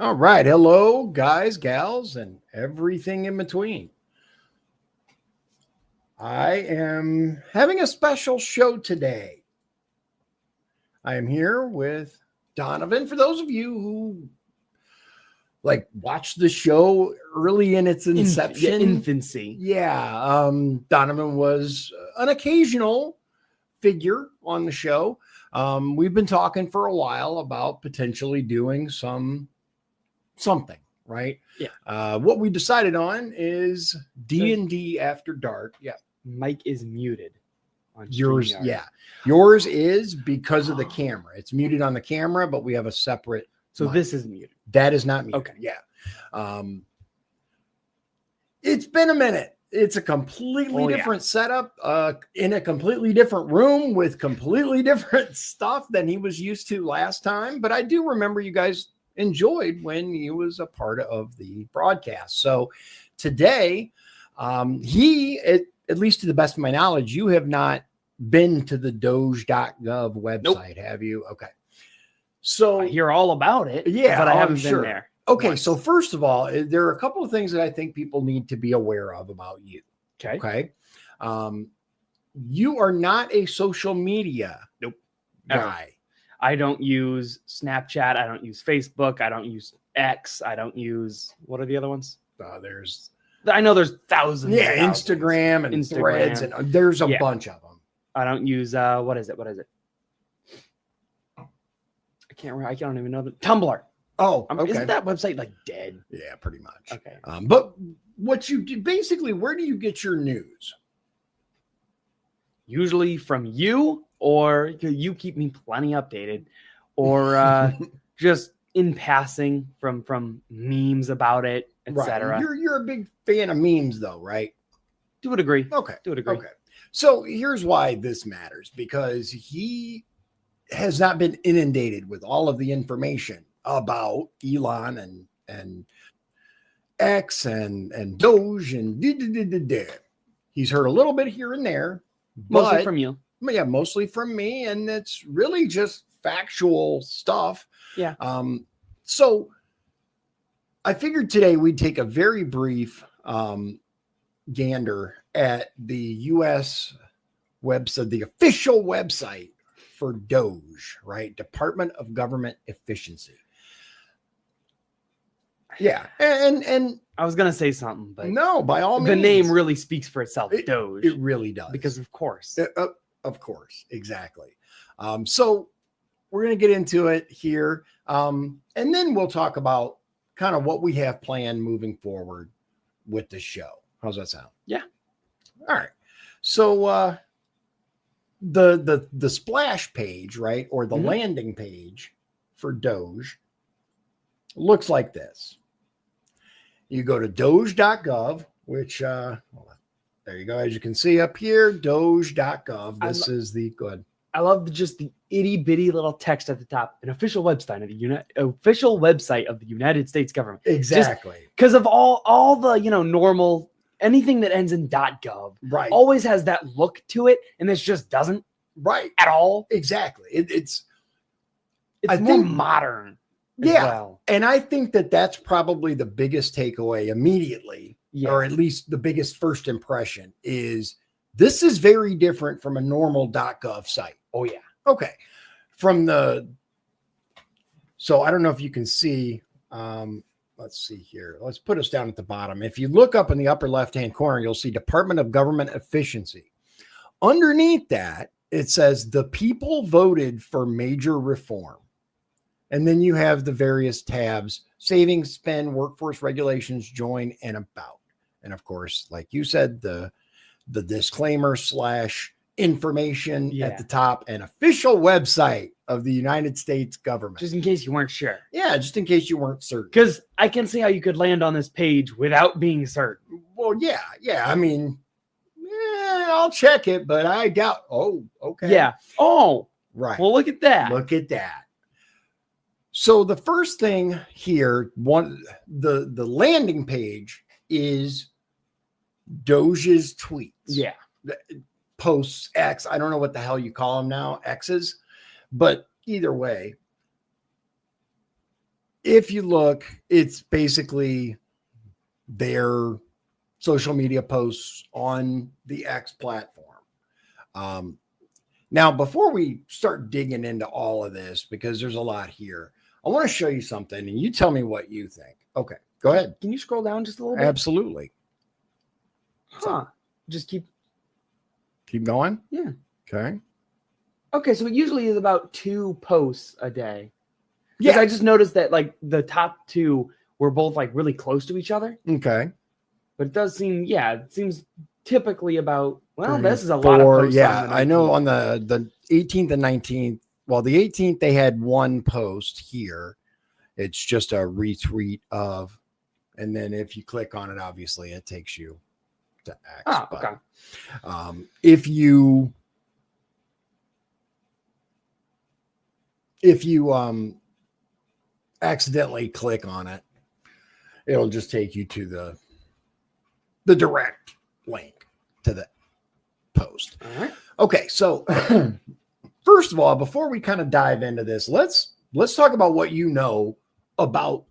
All right. Hello, guys, gals, and everything in between. I am having a special show today. I am here with Donovan. For those of you who watched the show early in its inception, infancy. Yeah, Donovan was an occasional figure on the show. We've been talking for a while about potentially doing something, right? Yeah. What we decided on is D&D After Dark. Yeah. Mike is muted on Yours, StreamYard. yeah. Yours is because of the camera. It's muted on the camera, but we have a separate. So mic. this is muted. That is not muted. Okay. Yeah. It's been a minute. It's a completely different setup, in a completely different room with completely different stuff than he was used to last time. But I do remember you guys enjoyed when he was a part of the broadcast. So today, at least to the best of my knowledge, you have not been to the DOGE.gov website, Nope. have you? Okay. So I hear all about it, yeah, but I haven't sure. been there. Okay, once. so first of all, there are a couple of things that I think people need to be aware of about you. Okay. You are not a social media guy. I don't use Snapchat. I don't use Facebook. I don't use X. I don't use, what are the other ones? I know there's thousands. Yeah, and thousands. Instagram and Threads, and there's a bunch of them. I don't use, what is it? I don't even know. Tumblr. Oh, okay. Isn't that website dead? Yeah, pretty much. Okay. But what you do, basically, where do you get your news? Usually from you, or you keep me plenty updated, or just in passing from memes about it, etc. Right. You're a big fan of memes, though, right? Do would agree. Okay. Do would agree. Okay. So here's why this matters, because he has not been inundated with all of the information about Elon and X and Doge and he's heard a little bit here and there, Mostly from you. Yeah, mostly from me, and it's really just factual stuff. Yeah. So I figured today we'd take a very brief gander at the U.S. website, the official website for DOGE, right? Department of Government Efficiency. Yeah, and I was gonna say something, but no, by all means, the name really speaks for itself. DOGE. It really does, because of course, exactly. So we're gonna get into it here, and then we'll talk about kind of what we have planned moving forward with the show. How's that sound? Yeah. All right. So the splash page, right, or the landing page for DOGE looks like this. You go to doge.gov, which there you go. As you can see up here, doge.gov. This is the good. I love just the itty bitty little text at the top. An official website of the United States government. Exactly. Because of all the normal anything that ends in .gov, right, always has that look to it, and this just doesn't, right, at all. Exactly. It's more modern. Yeah. Well. And I think that's probably the biggest takeaway immediately, or at least the biggest first impression, is this is very different from a normal .gov site. Oh, yeah. Okay. So I don't know if you can see, let's see here. Let's put us down at the bottom. If you look up in the upper left-hand corner, you'll see Department of Government Efficiency. Underneath that, it says the people voted for major reform. And then you have the various tabs: savings, spend, workforce regulations, join, and about. And of course, like you said, the disclaimer / information at the top, and official website of the United States government. Just in case you weren't sure. Yeah, just in case you weren't certain. Because I can see how you could land on this page without being certain. Well, yeah. I mean, I'll check it, but I doubt. Oh, okay. Yeah. Oh, right. Well, look at that. Look at that. So the first thing here, the landing page is Doge's tweets. Yeah. Posts, X. I don't know what the hell you call them now, X's. But either way, if you look, it's basically their social media posts on the X platform. Now, before we start digging into all of this, because there's a lot here, I want to show you something and you tell me what you think. Okay, go ahead. Can you scroll down just a little bit? Absolutely. Huh. Just keep going. Yeah. Okay. Okay, so it usually is about 2 posts a day. Yeah. I just noticed that like the top 2 were both like really close to each other. Okay. But it does seem, it seems typically about, well, 3, this is a lot of 4, posts. yeah, on the I know 19th. on the 18th and 19th. Well, the 18th, they had one post here. It's just a retweet of, and then if you click on it, obviously it takes you to X. Oh, but, okay. If you accidentally click on it, it'll just take you to the direct link to the post. All right. Okay, so first of all, before we kind of dive into this, let's talk about what you know about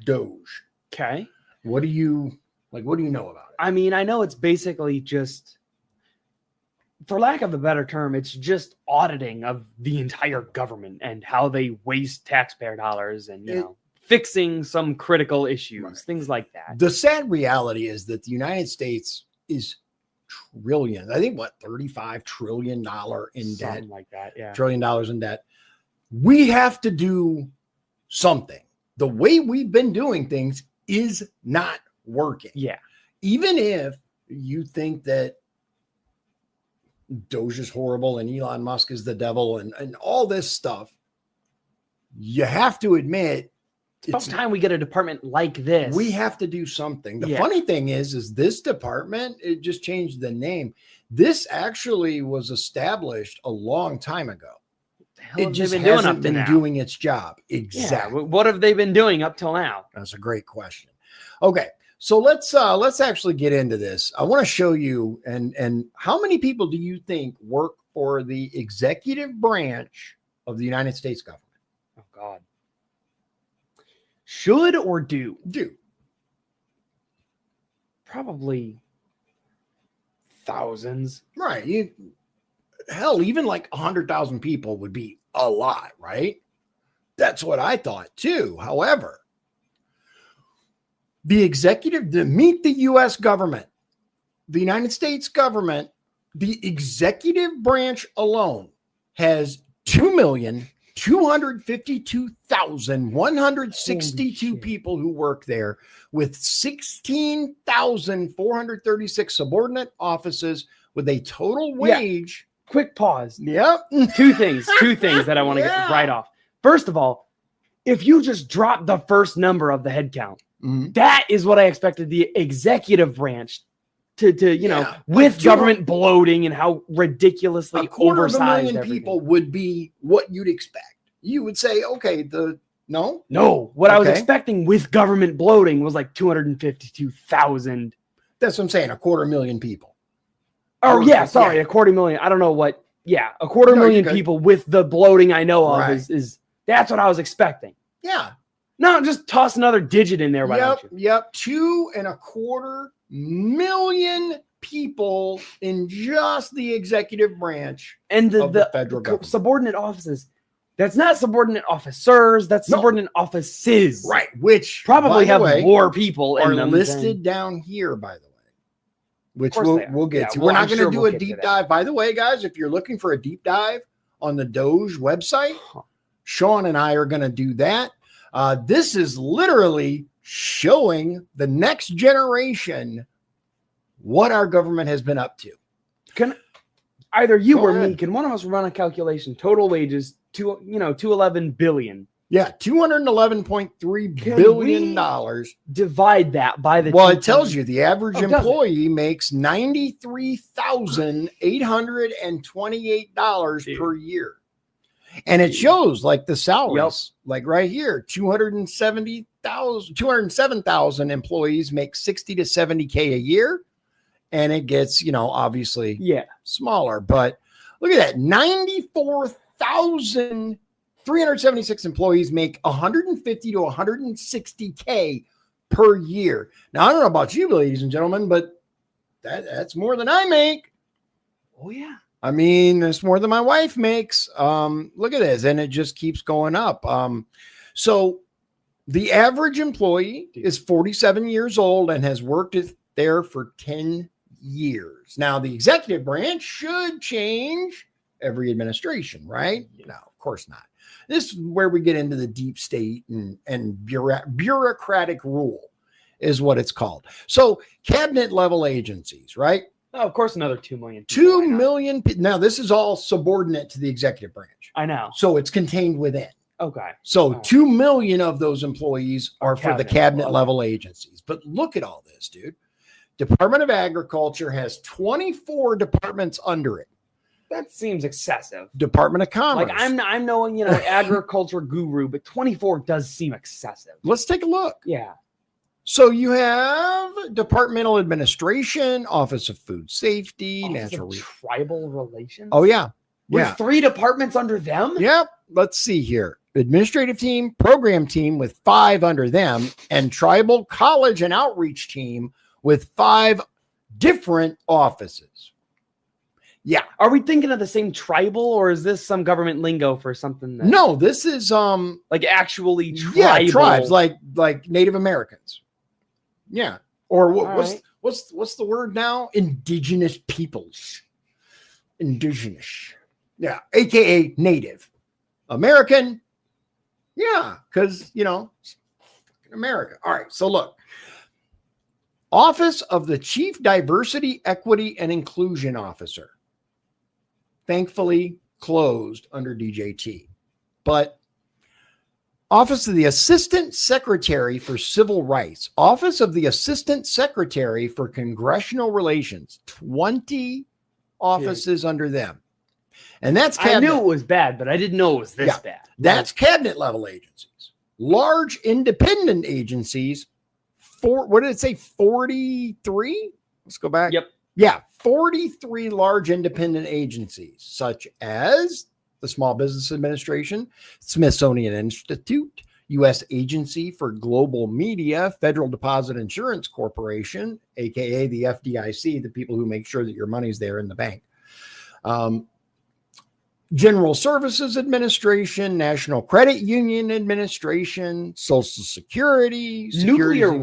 DOGE. Okay. What do you know about it? I mean, I know it's basically just, for lack of a better term, it's just auditing of the entire government and how they waste taxpayer dollars and, you know, fixing some critical issues, Right. things like that. The sad reality is that the United States is trillion, I think $35 trillion in Something debt, like that. Yeah. $1 trillion in debt. We have to do something. The way we've been doing things is not working. Yeah. Even if you think that DOGE is horrible and Elon Musk is the devil and all this stuff, you have to admit It's about time we get a department like this. we have to do something. The Yeah. funny thing is this department, it just changed the name. This actually was established a long time ago. What the hell It have just they been doing hasn't up to been now? doing its job. Yeah. Exactly. What have they been doing up till now? That's a great question. Okay, so let's actually get into this. I want to show you and how many people do you think work for the executive branch of the United States government? Oh God. Should or do? Do. Probably thousands. Right. Hell, even like 100,000 people would be a lot, right? That's what I thought too. However, to meet the U.S. government, the United States government, the executive branch alone has 2,252,162 people who work there, with 16,436 subordinate offices, with a total wage. Quick pause. Yep. Two things that I want to get right off. First of all, if you just drop the first number of the head count, that is what I expected the executive branch to with government bloating and how ridiculously oversized 250,000 people would be what you'd expect. You would say, okay, no, what I was expecting with government bloating was like 252,000. That's what I'm saying. 250,000 people. Oh yeah, sorry, 250,000. I don't know what. Yeah, 250,000 people with the bloating I know of is that's what I was expecting. Yeah. No, just toss another digit in there. Yep. 2.25 million people in just the executive branch and the federal government. Subordinate offices. That's not subordinate officers. That's subordinate offices. Right. Which probably have more people are in them listed down here, by the way. Which we'll get to. Well, We're not going to do a deep dive. By the way, guys, if you're looking for a deep dive on the DOGE website, Sean and I are going to do that. This is literally showing the next generation what our government has been up to. Can either you or me, can one of us run a calculation? Total wages, 211 billion. Yeah, $211.3 billion. Divide that by the. Well, it tells you the average employee makes $93,828 per year. And it shows like the salaries, like right here, 207,000 employees make 60 to 70K a year. And it gets, obviously smaller. But look at that, 94,000 376 employees make 150 to 160K per year. Now, I don't know about you, ladies and gentlemen, but that's more than I make. Oh, yeah. I mean, it's more than my wife makes. Look at this. And it just keeps going up. So the average employee is 47 years old and has worked there for 10 years. Now, the executive branch should change every administration, right? No, of course not. This is where we get into the deep state and bureaucratic rule is what it's called. So cabinet level agencies, right? Oh, of course, another 2 million. 2 million. Now, this is all subordinate to the executive branch. I know. So it's contained within. Okay. So 2 million of those employees are for the cabinet level agencies. But look at all this, dude. Department of Agriculture has 24 departments under it. That seems excessive. Department of Commerce. Like I'm no, agriculture guru, but 24 does seem excessive. Let's take a look. Yeah. So you have Departmental Administration, Office of Food Safety, Tribal Relations. Oh, yeah. With 3 departments under them? Yep. Let's see here. Administrative team, program team with 5 under them, and tribal college and outreach team with 5 different offices. Yeah. Are we thinking of the same tribal, or is this some government lingo for something? No, this is like actually tribal. Yeah, tribes like Native Americans. Yeah. Or what's the word now? Indigenous peoples. Indigenous. Yeah, aka Native American. Yeah, because America. All right. So look. Office of the Chief Diversity, Equity, and Inclusion Officer. Thankfully closed under DJT. But Office of the Assistant Secretary for Civil Rights. Office of the Assistant Secretary for Congressional Relations. 20 offices under them. And that's cabinet. I knew it was bad, but I didn't know it was this bad. That's cabinet level agencies. Large independent agencies. What did it say? 43? Let's go back. Yep. Yeah, 43 large independent agencies, such as the Small Business Administration, Smithsonian Institute, U.S. Agency for Global Media, Federal Deposit Insurance Corporation, aka the FDIC, the people who make sure that your money's there in the bank. General Services Administration, National Credit Union Administration, Social Security. Nuclear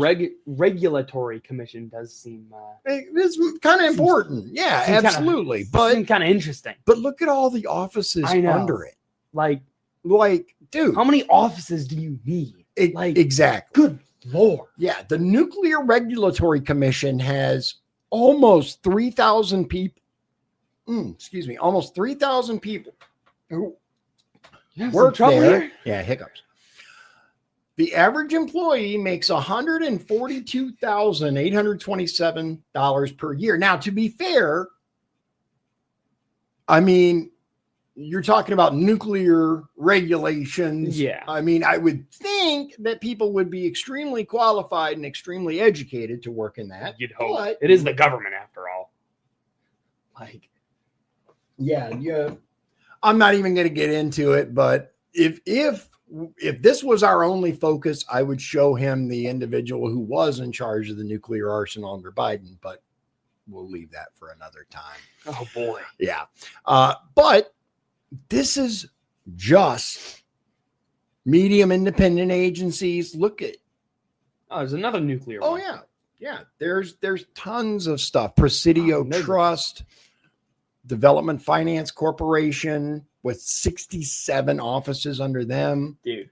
Regulatory Commission does seem... it's kind of important. Yeah, absolutely. But kind of interesting. But look at all the offices under it. Like, dude. How many offices do you need? Exactly. Good Lord. Yeah, the Nuclear Regulatory Commission has almost 3,000 people. Almost 3,000 people who work there. Here? Yeah, hiccups. The average employee makes $142,827 per year. Now, to be fair, I mean, you're talking about nuclear regulations. Yeah. I mean, I would think that people would be extremely qualified and extremely educated to work in that. You'd hope. But it is the government after all. Yeah. I'm not even going to get into it, but if this was our only focus, I would show him the individual who was in charge of the nuclear arsenal under Biden, but we'll leave that for another time. Oh boy. Yeah. But this is just medium independent agencies. Look at. Oh, there's another nuclear one. Oh yeah. Yeah. There's tons of stuff. Presidio Trust. Development Finance Corporation with 67 offices under them. Dude.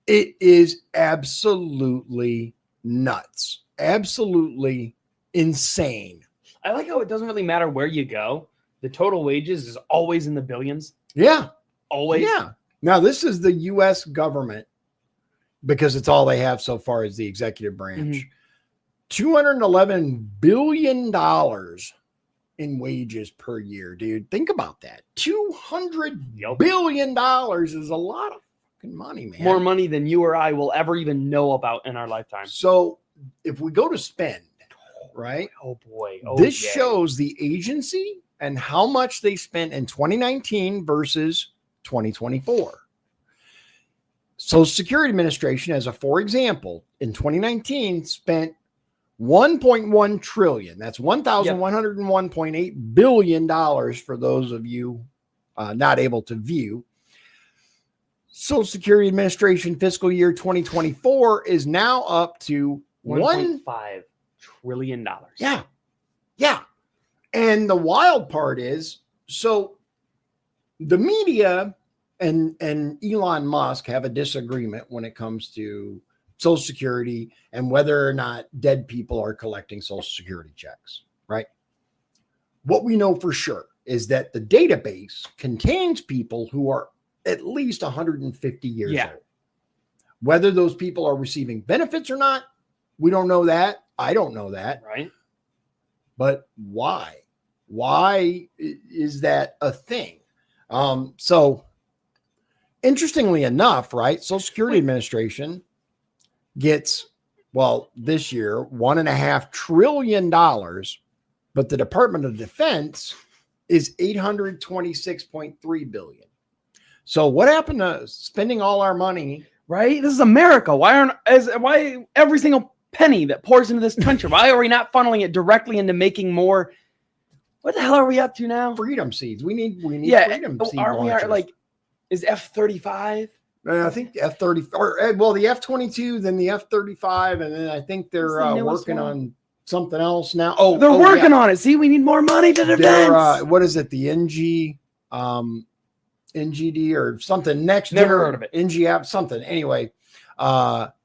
It is absolutely nuts. Absolutely insane. I like how it doesn't really matter where you go. The total wages is always in the billions. Yeah. Always. Yeah. Now, this is the U.S. government because it's all they have so far is the executive branch. $211 billion in wages per year, dude. Think about that. $200 billion is a lot of fucking money, man. More money than you or I will ever even know about in our lifetime. So if we go to spend, right? Oh boy. This shows the agency and how much they spent in 2019 versus 2024. Social Security Administration, as a for example, in 2019 spent 1.1 trillion. That's $1,101.8 billion for those of you not able to view. Social Security Administration fiscal year 2024 is now up to $1.5 trillion. Yeah. Yeah. And the wild part is, so the media and Elon Musk have a disagreement when it comes to Social Security and whether or not dead people are collecting Social Security checks, right? What we know for sure is that the database contains people who are at least 150 years old. Whether those people are receiving benefits or not, we don't know that. I don't know that. Right. But why? Why is that a thing? So interestingly enough, right, Social Security Administration gets, well, this year, $1.5 trillion, but the Department of Defense is $826.3 billion. So what happened to spending all our money? Right? This is America. Why every single penny that pours into this country, why are we not funneling it directly into making more? What the hell are we up to now? Freedom seeds. We need freedom seeds. Aren't we like, is F-35? I think the F-30 or well, the F-22, then the F-35, and then I think they're working on something else now. Oh, they're working on it. See, we need more money to defense. What is it? The NGD or something next. Never heard of it. NG app something. Anyway,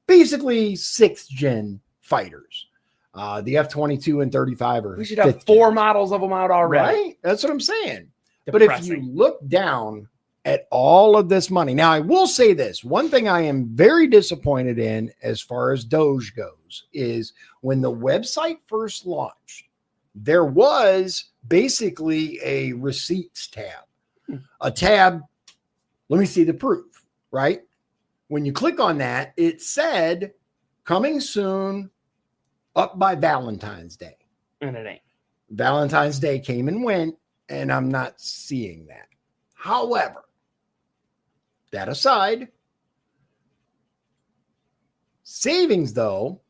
basically 6th gen fighters. The F-22 and 35 are. We should have 4 models of them out already. Right? That's what I'm saying. Depressing. But if you look down at all of this money, now I will say this: one thing I am very disappointed in, as far as DOGE goes, is when the website first launched, there was basically a receipts tab. A tab, let me see the proof, right? When you click on that, it said coming soon, up by Valentine's Day. And it ain't. Valentine's Day came and went, and I'm not seeing that. However, that aside, savings though,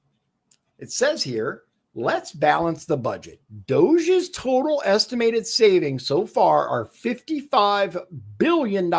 it says here, let's balance the budget. DOGE's total estimated savings so far are $55 billion,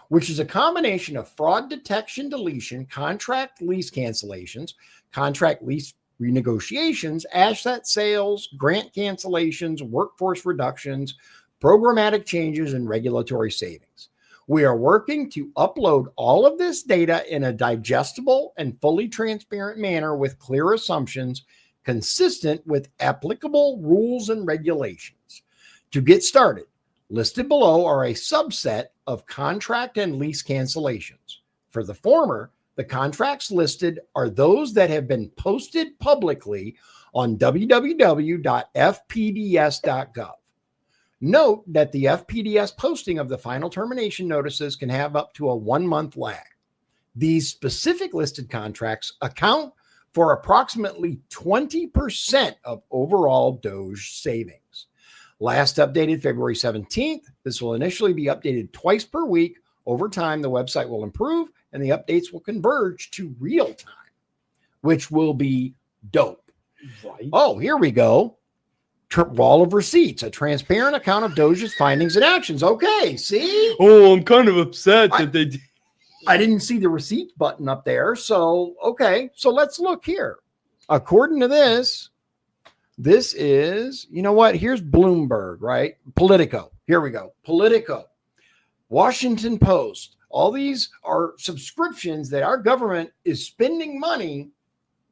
which is a combination of fraud detection, deletion, contract lease cancellations, contract lease renegotiations, asset sales, grant cancellations, workforce reductions, programmatic changes, and regulatory savings. We are working to upload all of this data in a digestible and fully transparent manner with clear assumptions consistent with applicable rules and regulations. To get started, listed below are a subset of contract and lease cancellations. For the former, the contracts listed are those that have been posted publicly on www.fpds.gov. Note that the FPDS posting of the final termination notices can have up to a 1-month lag. These specific listed contracts account for approximately 20% of overall DOGE savings. Last updated February 17th. This will initially be updated twice per week. Over time, the website will improve and the updates will converge to real time, which will be dope. Right. Oh, here we go. Wall of receipts, a transparent account of DOGE's findings and actions. Okay, see? Oh, I'm kind of upset that they did. I didn't see the receipts button up there. So, okay. So let's look here. According to this is, you know what? Here's Bloomberg, right? Politico. Here we go. Politico. Washington Post. All these are subscriptions that our government is spending money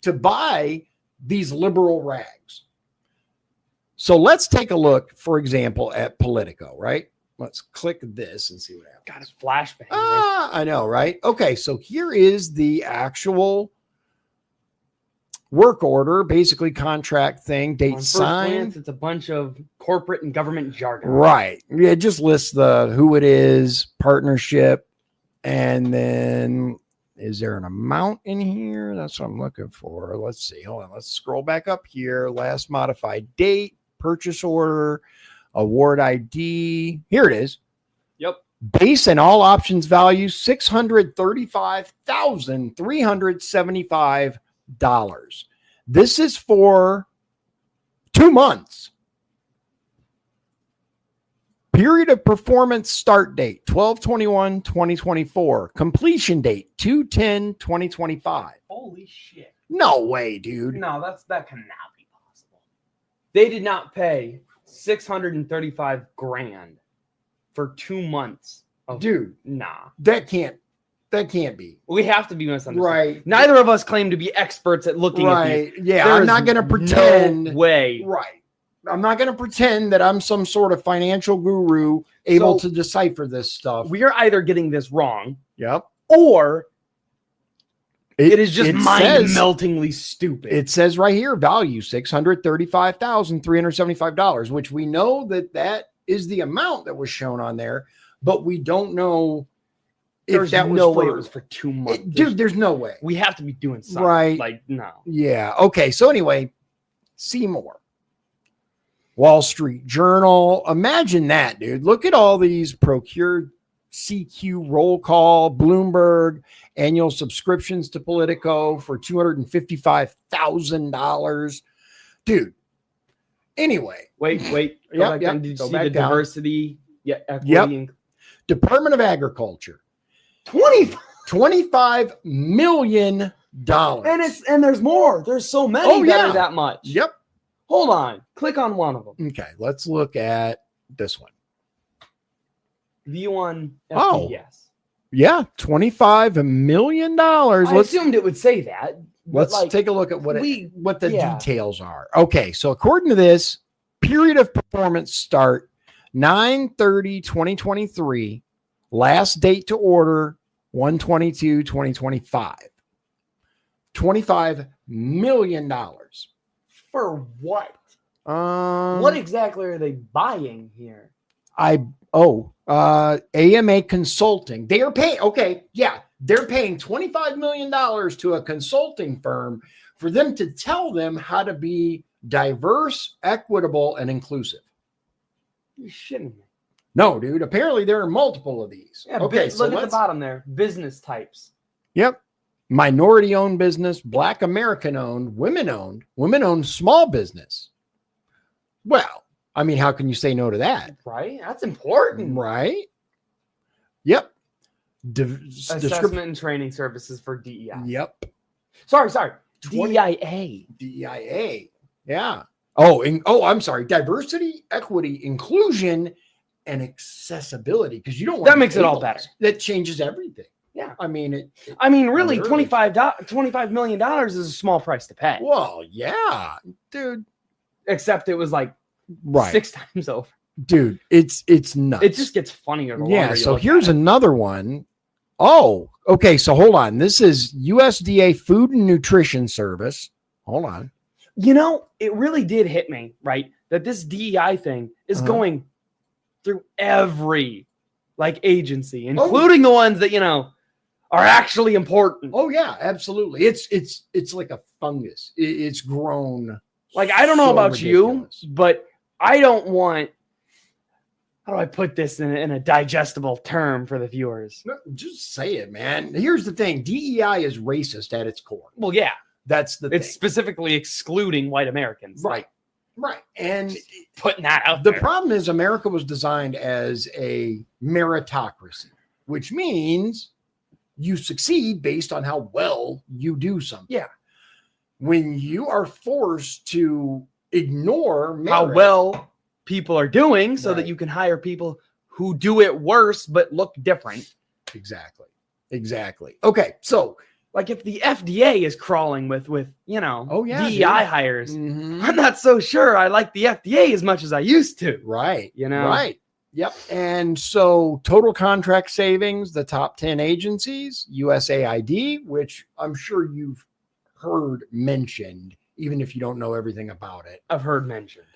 to buy these liberal rags. So let's take a look, for example, at Politico, right? Let's click this and see what happens. God, it's flashbang. I know, right? Okay, so here is the actual work order, basically contract thing, date signed. It's a bunch of corporate and government jargon. Right. It just lists the who it is, partnership, and then is there an amount in here? That's what I'm looking for. Let's see. Hold on. Let's scroll back up here. Last modified date, purchase order, award ID. Here it is. Yep. Base and all options value $635,375. This is for 2 months. Period of performance start date 12/21/2024. Completion date 2/10/2025. Holy shit. No way, dude. No, that cannot be possible. They did not pay $635,000 for 2 months of Dude, nah. that can't be. We have to be misunderstood. Right. Neither of us claim to be experts at looking at Right. Yeah, There I'm is not going to pretend. no way. Right. I'm not going to pretend that I'm some sort of financial guru able So- to decipher this stuff. We are either getting this wrong Yep. or it is just it says- mind-meltingly stupid. It says right here, value $635,375, which we know that is the amount that was shown on there, but we don't know if There's that was no for, way it was for 2 months. dude, there's no way. We have to be doing something. Right. Like, no. Yeah. Okay. So anyway, see more. Wall Street Journal. Imagine that, dude. Look at all these procured CQ roll call, Bloomberg, annual subscriptions to Politico for $255,000. Dude. Anyway. Wait. Go Yep, back yep. down. Did you Go see back the down. diversity? Yeah, equity. Yep. And Department of Agriculture. 20. $25 million. And there's more. There's so many Oh, that yeah. are that much. Yep. Hold on. Click on one of them. Okay. Let's look at this one. View on Oh. FPS. Yeah. $25 million. I assumed it would say that. but, Let's take a look at what the yeah. details are. Okay, so according to this, period of performance start 9/30/2023, last date to order 1/22/2025. $25 million. For what? What exactly are they buying here? AMA Consulting. They are paying. Okay, yeah, they're paying $25 million to a consulting firm for them to tell them how to be diverse, equitable, and inclusive. You're shitting me. No, dude. Apparently, there are multiple of these. Yeah, okay, so look at the bottom there. Business types. Yep. Minority-owned business, Black American-owned, women-owned small business. Well, I mean, how can you say no to that? Right? That's important. Right? Yep. Assessment and training services for DEI. Yep. Sorry. 20 DEIA. DEIA. Yeah. Oh, I'm sorry. Diversity, equity, inclusion, and accessibility. Because you don't want That makes it all labels. better. That changes everything. Yeah. I mean, really, literally. $25 million is a small price to pay. Well, yeah, dude. Except it was like Right. 6 times over. Dude, it's nuts. It just gets funnier. The Yeah. longer you So look here's at it. another one. Oh, okay. So hold on. This is USDA Food and Nutrition Service. Hold on. You know, it really did hit me, right? That this DEI thing is going through every agency, including the ones that, are actually important. Oh yeah, absolutely. It's like a fungus. It's grown. I don't know so about ridiculous. you, but I don't want, how do I put this in a digestible term for the viewers? No, just say it, man. Here's the thing. DEI is racist at its core. Well, yeah, That's the it's thing. specifically excluding white Americans. Right. And Putting that out the there. problem is America was designed as a meritocracy, which means you succeed based on how well you do something. Yeah. When you are forced to ignore How merit, well people are doing so that Right. you can hire people who do it worse but look different. Exactly. Okay. So, If the FDA is crawling with Oh, yeah, DEI dude. hires, mhm. I'm not so sure I like the FDA as much as I used to. Right. You know? Right. Yep. And so total contract savings, the top 10 agencies, USAID, which I'm sure you've heard mentioned, even if you don't know everything about it. I've heard mentioned.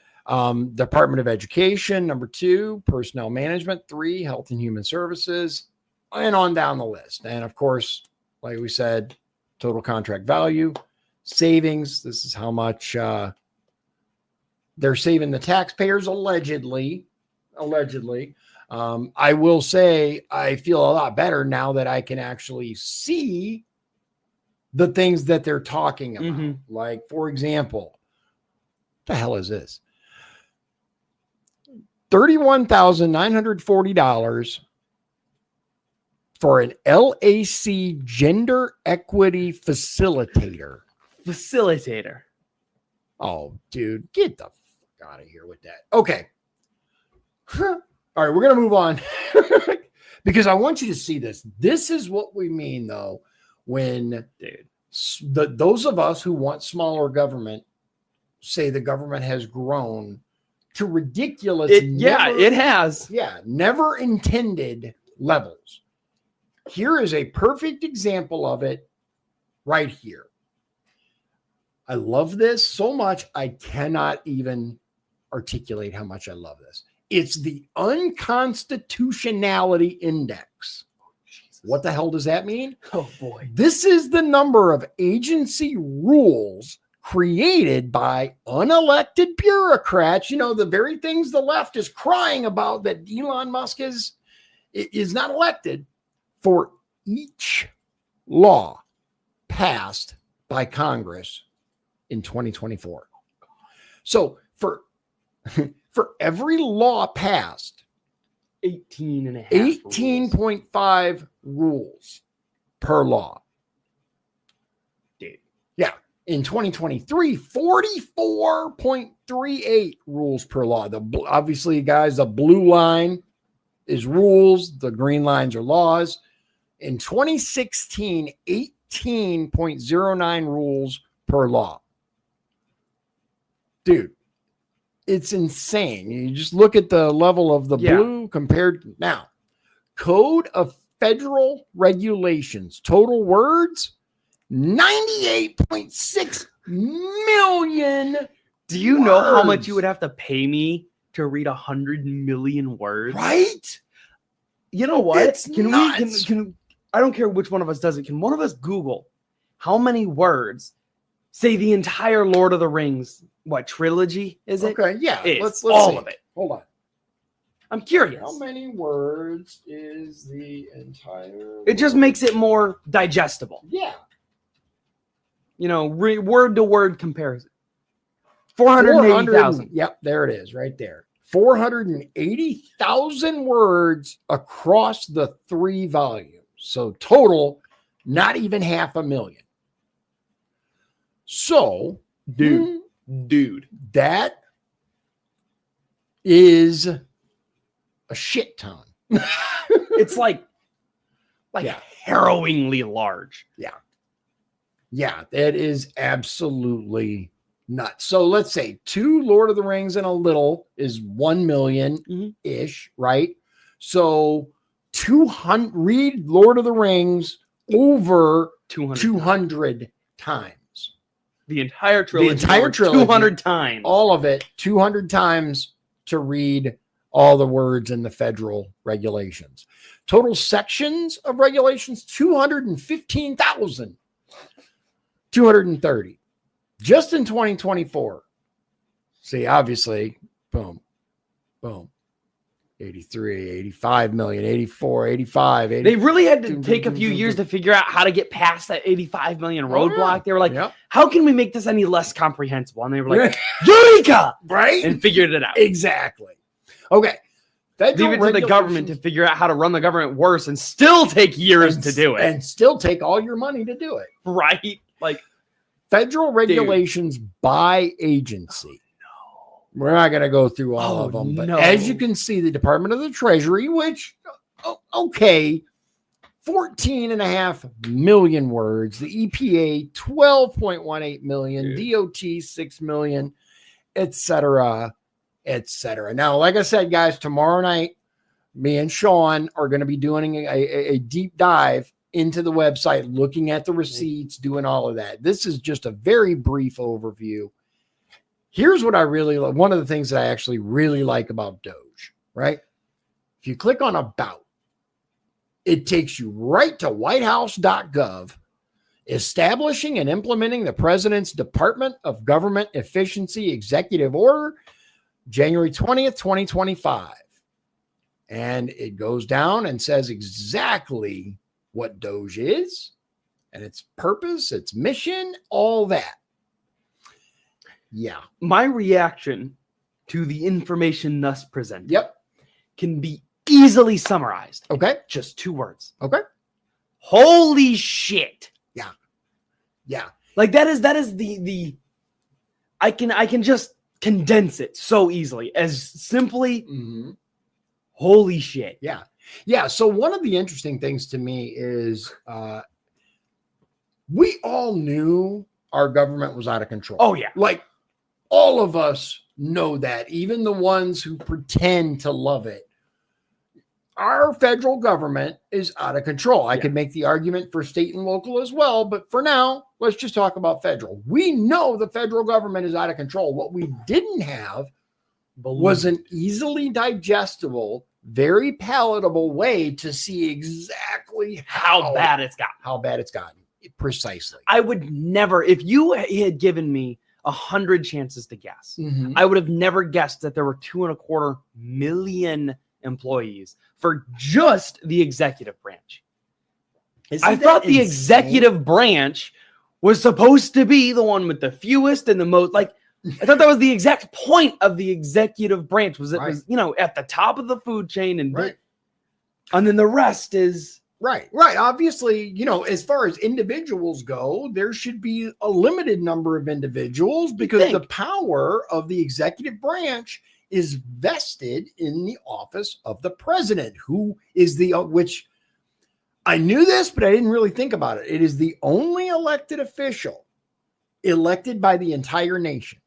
Department of Education, number 2, Personnel Management, 3, Health and Human Services, and on down the list. And of course, like we said, total contract value, savings. This is how much they're saving the taxpayers allegedly. I will say I feel a lot better now that I can actually see the things that they're talking about. Mm-hmm. Like, for example, what the hell is this? $31,940 for an LAC gender equity facilitator. Facilitator. Oh, dude, get the fuck out of here with that. Okay. All right, we're going to move on because I want you to see this. This is what we mean, though, when those of us who want smaller government say the government has grown to ridiculous. It has. Yeah, never intended levels. Here is a perfect example of it right here. I love this so much, I cannot even articulate how much I love this. It's the unconstitutionality index. What the hell does that mean? Oh, boy. This is the number of agency rules created by unelected bureaucrats. You know, the very things the left is crying about that Elon Musk is not elected, for each law passed by Congress in 2024. So for every law passed, 18.5 rules per law. Dude. Yeah. In 2023, 44.38 rules per law. Obviously, guys, the blue line is rules. The green lines are laws. In 2016, 18.09 rules per law. Dude, it's insane. You just look at the level of the blue compared now. Code of Federal Regulations, total words, 98.6 million. Do you know how much you would have to pay me to read 100 million words? Right? You know what? It's nuts. I don't care which one of us does it. Can one of us Google how many words say the entire Lord of the Rings? What trilogy is it? Okay, yeah. Let's all see. of it. Hold on. I'm curious. How many words is the entire? It just makes it more digestible. Yeah. You know, word to word comparison. 480,000. Yep, there it is, right there. 480,000 words across the 3 volumes. So total, not even 500,000. So, dude, that is a shit ton. It's like harrowingly large. Yeah, that is absolutely nuts. So let's say 2 Lord of the Rings and a little is 1 million ish, right? So 200 read Lord of the Rings over 200 times. The entire trilogy. 200 times. All of it, 200 times to read all the words in the federal regulations. Total sections of regulations, 215,230. Just in 2024. See, obviously, boom, boom. 83, 85 million, 84, 85. 80, they really had to take a few years to figure out how to get past that 85 million roadblock. They were like, how can we make this any less comprehensible? And they were like, Eureka! Right? And figured it out. Exactly. Okay. Leave it to the government to figure out how to run the government worse and still take years to do it. And still take all your money to do it. Right? Like federal regulations by agency. We're not going to go through all of them, but as you can see, the Department of the Treasury, which, 14.5 million words, the EPA, 12.18 million, DOT, 6 million, et cetera, et cetera. Now, like I said, guys, tomorrow night, me and Sean are going to be doing a deep dive into the website, looking at the receipts, doing all of that. This is just a very brief overview. Here's what I really like. One of the things that I actually really like about DOGE, right? If you click on About, it takes you right to whitehouse.gov, establishing and implementing the President's Department of Government Efficiency Executive Order, January 20th, 2025. And it goes down and says exactly what DOGE is and its purpose, its mission, all that. Yeah. My reaction to the information thus presented can be easily summarized. Okay. Just 2 words. Okay. Holy shit. Yeah. Yeah. Like that is the I can just condense it so easily as simply holy shit. Yeah. Yeah. So one of the interesting things to me is we all knew our government was out of control. Oh, yeah. Like all of us know that, even the ones who pretend to love it. Our federal government is out of control. I could make the argument for state and local as well, but for now, let's just talk about federal. We know the federal government is out of control. What we didn't have was an easily digestible, very palatable way to see exactly how bad it's gotten. How bad it's gotten. Precisely. I would never, if you had given me 100 chances to guess, I would have never guessed that there were 2.25 million employees for just the executive branch. I thought the executive branch was supposed to be the one with the fewest and the most, like, I thought that was the exact point of the executive branch, was it was, at the top of the food chain, and and then the rest is right. Obviously, as far as individuals go, there should be a limited number of individuals because the power of the executive branch is vested in the office of the president, who is which I knew this, but I didn't really think about it. It is the only elected official elected by the entire nation.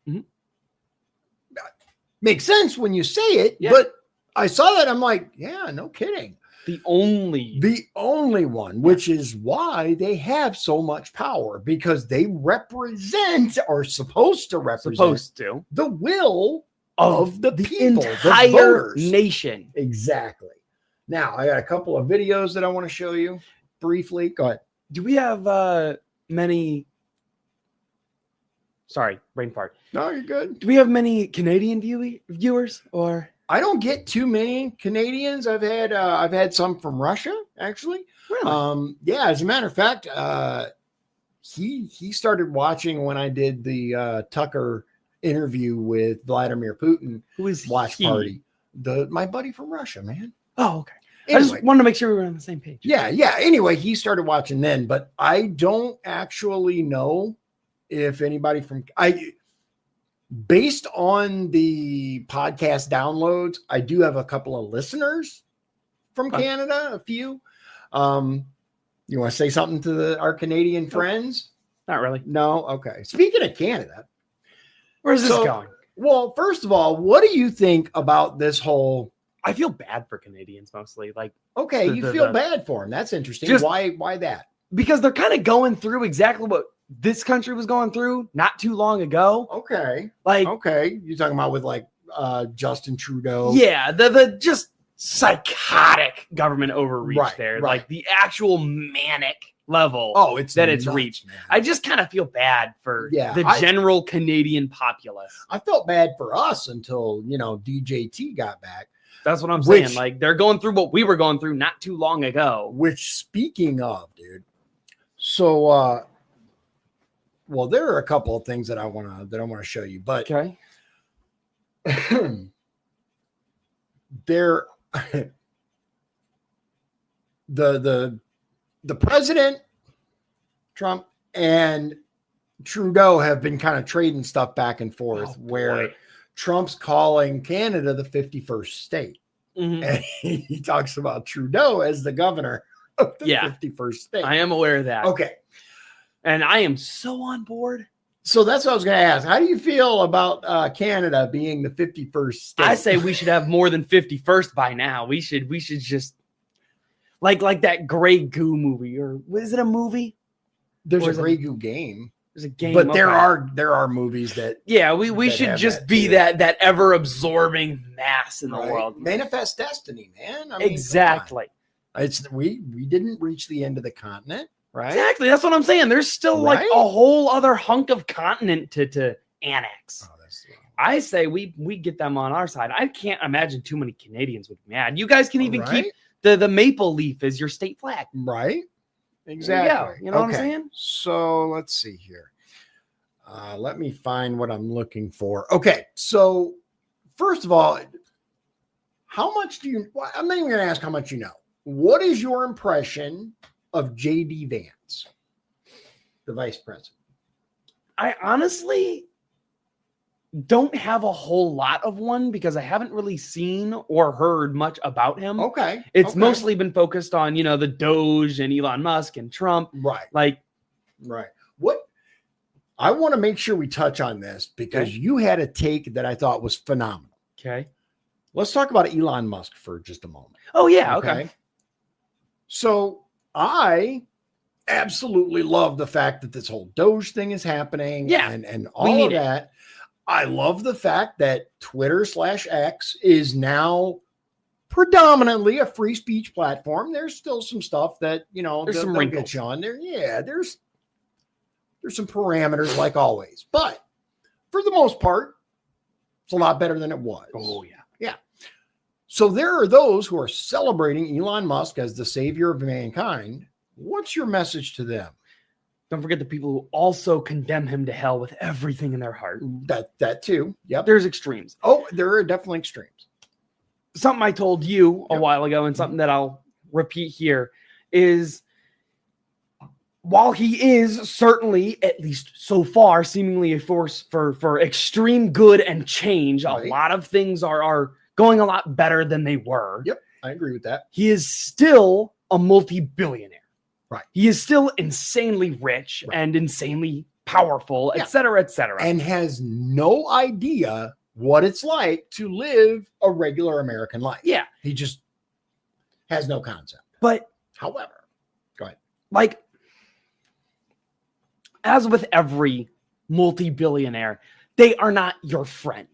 Makes sense when you say it, but I saw that. I'm like, yeah, no kidding. The only one, which is why they have so much power, because they represent, or supposed to represent, the will of the people, entire nation. Exactly. Now, I got a couple of videos that I want to show you briefly. Go ahead. Do we have many? Sorry, brain fart. No, you're good. Do we have many Canadian viewers, or? I don't get too many Canadians. I've had some from Russia, actually. Really? Yeah. As a matter of fact, he started watching when I did the Tucker interview with Vladimir Putin. Who is watch party? My buddy from Russia, man. Oh, okay. Anyway, I just wanted to make sure we were on the same page. Yeah. Anyway, he started watching then, but I don't actually know if anybody based on the podcast downloads, I do have a couple of listeners from Canada, a few. You want to say something to our Canadian friends? Not really. No? Okay. Speaking of Canada. Where's this going? Well, first of all, what do you think about this whole... I feel bad for Canadians mostly. Like, okay, you feel bad for them. That's interesting. Why that? Because they're kind of going through exactly what this country was going through not too long ago. Okay. Okay. You're talking about with Justin Trudeau. Yeah. The just psychotic government overreach there. Right. Like the actual manic level it's nuts, reached. Man. I just kind of feel bad for the general Canadian populace. I felt bad for us until, DJT got back. That's what I'm saying. Like they're going through what we were going through not too long ago. Which, speaking of, dude, so well, there are a couple of things that I want to show you, but okay. There, the president, Trump, and Trudeau have been kind of trading stuff back and forth, where Trump's calling Canada the 51st state. And he talks about Trudeau as the governor of the 51st state. I am aware of that. Okay. And I am so on board. So that's what I was going to ask. How do you feel about Canada being the 51st state? I say we should have more than 51st by now. We should just like that Grey Goo movie, or is it a movie? There's a Grey Goo game. There's a game, but there are movies that we should just be that ever absorbing mass in the world. Manifest destiny, man. I mean, exactly. It's we didn't reach the end of the continent. Right. Exactly. That's what I'm saying. There's still like a whole other hunk of continent to annex. I say we get them on our side. I can't imagine too many Canadians would be mad. You guys can even keep the maple leaf as your state flag. Right. Exactly. You know what I'm saying? So let's see here. Let me find what I'm looking for. Okay. So first of all, how much do you, I'm not even going to ask how much you know. What is your impression of J.D. Vance, the vice president? I honestly don't have a whole lot of one because I haven't really seen or heard much about him. Okay. It's mostly been focused on, the DOGE and Elon Musk and Trump. Right. What I want to make sure we touch on this because you had a take that I thought was phenomenal. Okay. Let's talk about Elon Musk for just a moment. Oh, yeah. Okay. So I absolutely love the fact that this whole Doge thing is happening. Yeah. And all of that. I love the fact that Twitter/X is now predominantly a free speech platform. There's still some stuff that, there's some they'll get you on there. Yeah, there's some parameters like always. But for the most part, it's a lot better than it was. Oh, yeah. Yeah. So there are those who are celebrating Elon Musk as the savior of mankind. What's your message to them? Don't forget the people who also condemn him to hell with everything in their heart. That too. Yep. There's extremes. Oh, there are definitely extremes. Something I told you a while ago and something that I'll repeat here is while he is certainly, at least so far, seemingly a force for extreme good and change, a lot of things are going a lot better than they were. Yep, I agree with that. He is still a multi-billionaire. Right. He is still insanely rich and insanely powerful, et cetera, et cetera. And has no idea what it's like to live a regular American life. Yeah. He just has no concept. But however, go ahead. Like, as with every multi-billionaire, they are not your friend.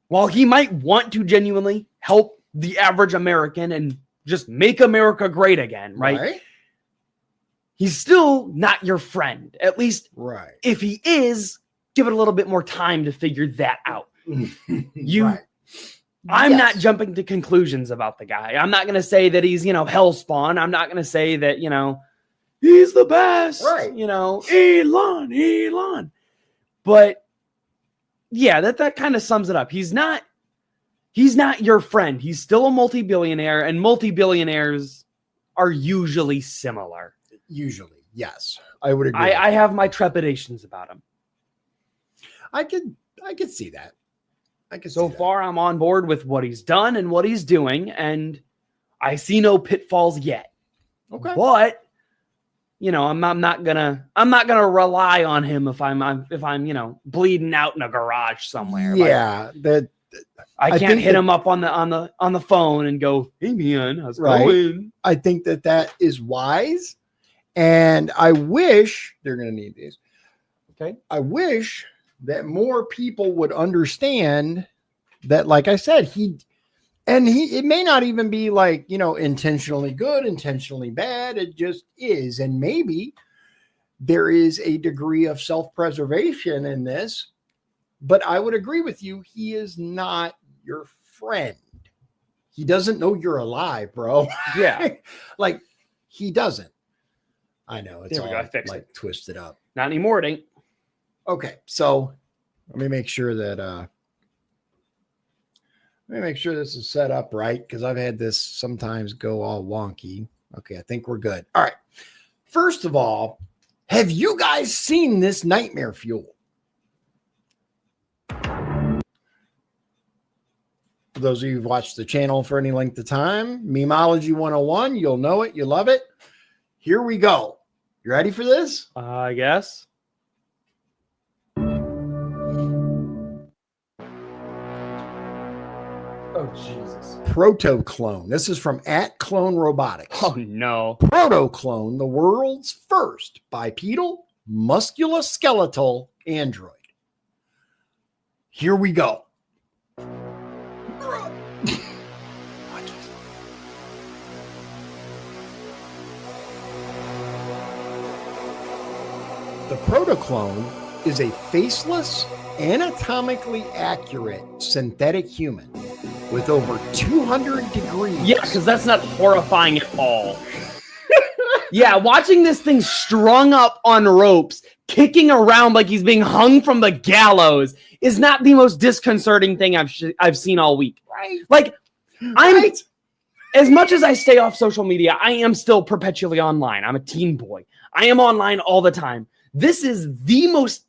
While he might want to genuinely help the average American and just make America great again, right? He's still not your friend. At least if he is, give it a little bit more time to figure that out. I'm not jumping to conclusions about the guy. I'm not going to say that he's, hellspawn. I'm not going to say that, he's the best, Elon. But yeah, that kind of sums it up. He's not your friend. He's still a multi-billionaire, and multi-billionaires are usually similar. Usually, yes, I would agree. I have my trepidations about him. I could see that. So far, I'm on board with what he's done and what he's doing, and I see no pitfalls yet. Okay, but I'm not gonna rely on him if I'm bleeding out in a garage somewhere. Yeah, I can't hit him up on the phone and go, "Hey man, how's it going?" I think that is wise. And I wish they're going to need these. Okay. I wish that more people would understand that, like I said, it may not even be like, intentionally good, intentionally bad. It just is. And maybe there is a degree of self-preservation in this, but I would agree with you. He is not your friend. He doesn't know you're alive, bro. Yeah. Like he doesn't. I know it's all like twisted up. Not anymore, it ain't. Okay, so let me make sure that this is set up right because I've had this sometimes go all wonky. Okay, I think we're good. All right. First of all, have you guys seen this nightmare fuel? For those of you who've watched the channel for any length of time, Memology 101, you'll know it, you love it. Here we go. You ready for this? I guess. Oh, Jesus. Protoclone. This is from @CloneRobotics. Oh, no. Protoclone, the world's first bipedal musculoskeletal android. Here we go. The Protoclone is a faceless, anatomically accurate synthetic human with over 200 degrees. Yeah, because that's not horrifying at all. Yeah, watching this thing strung up on ropes, kicking around like he's being hung from the gallows is not the most disconcerting thing I've seen all week. Right. Like, as much as I stay off social media, I am still perpetually online. I'm a teen boy. I am online all the time. This is the most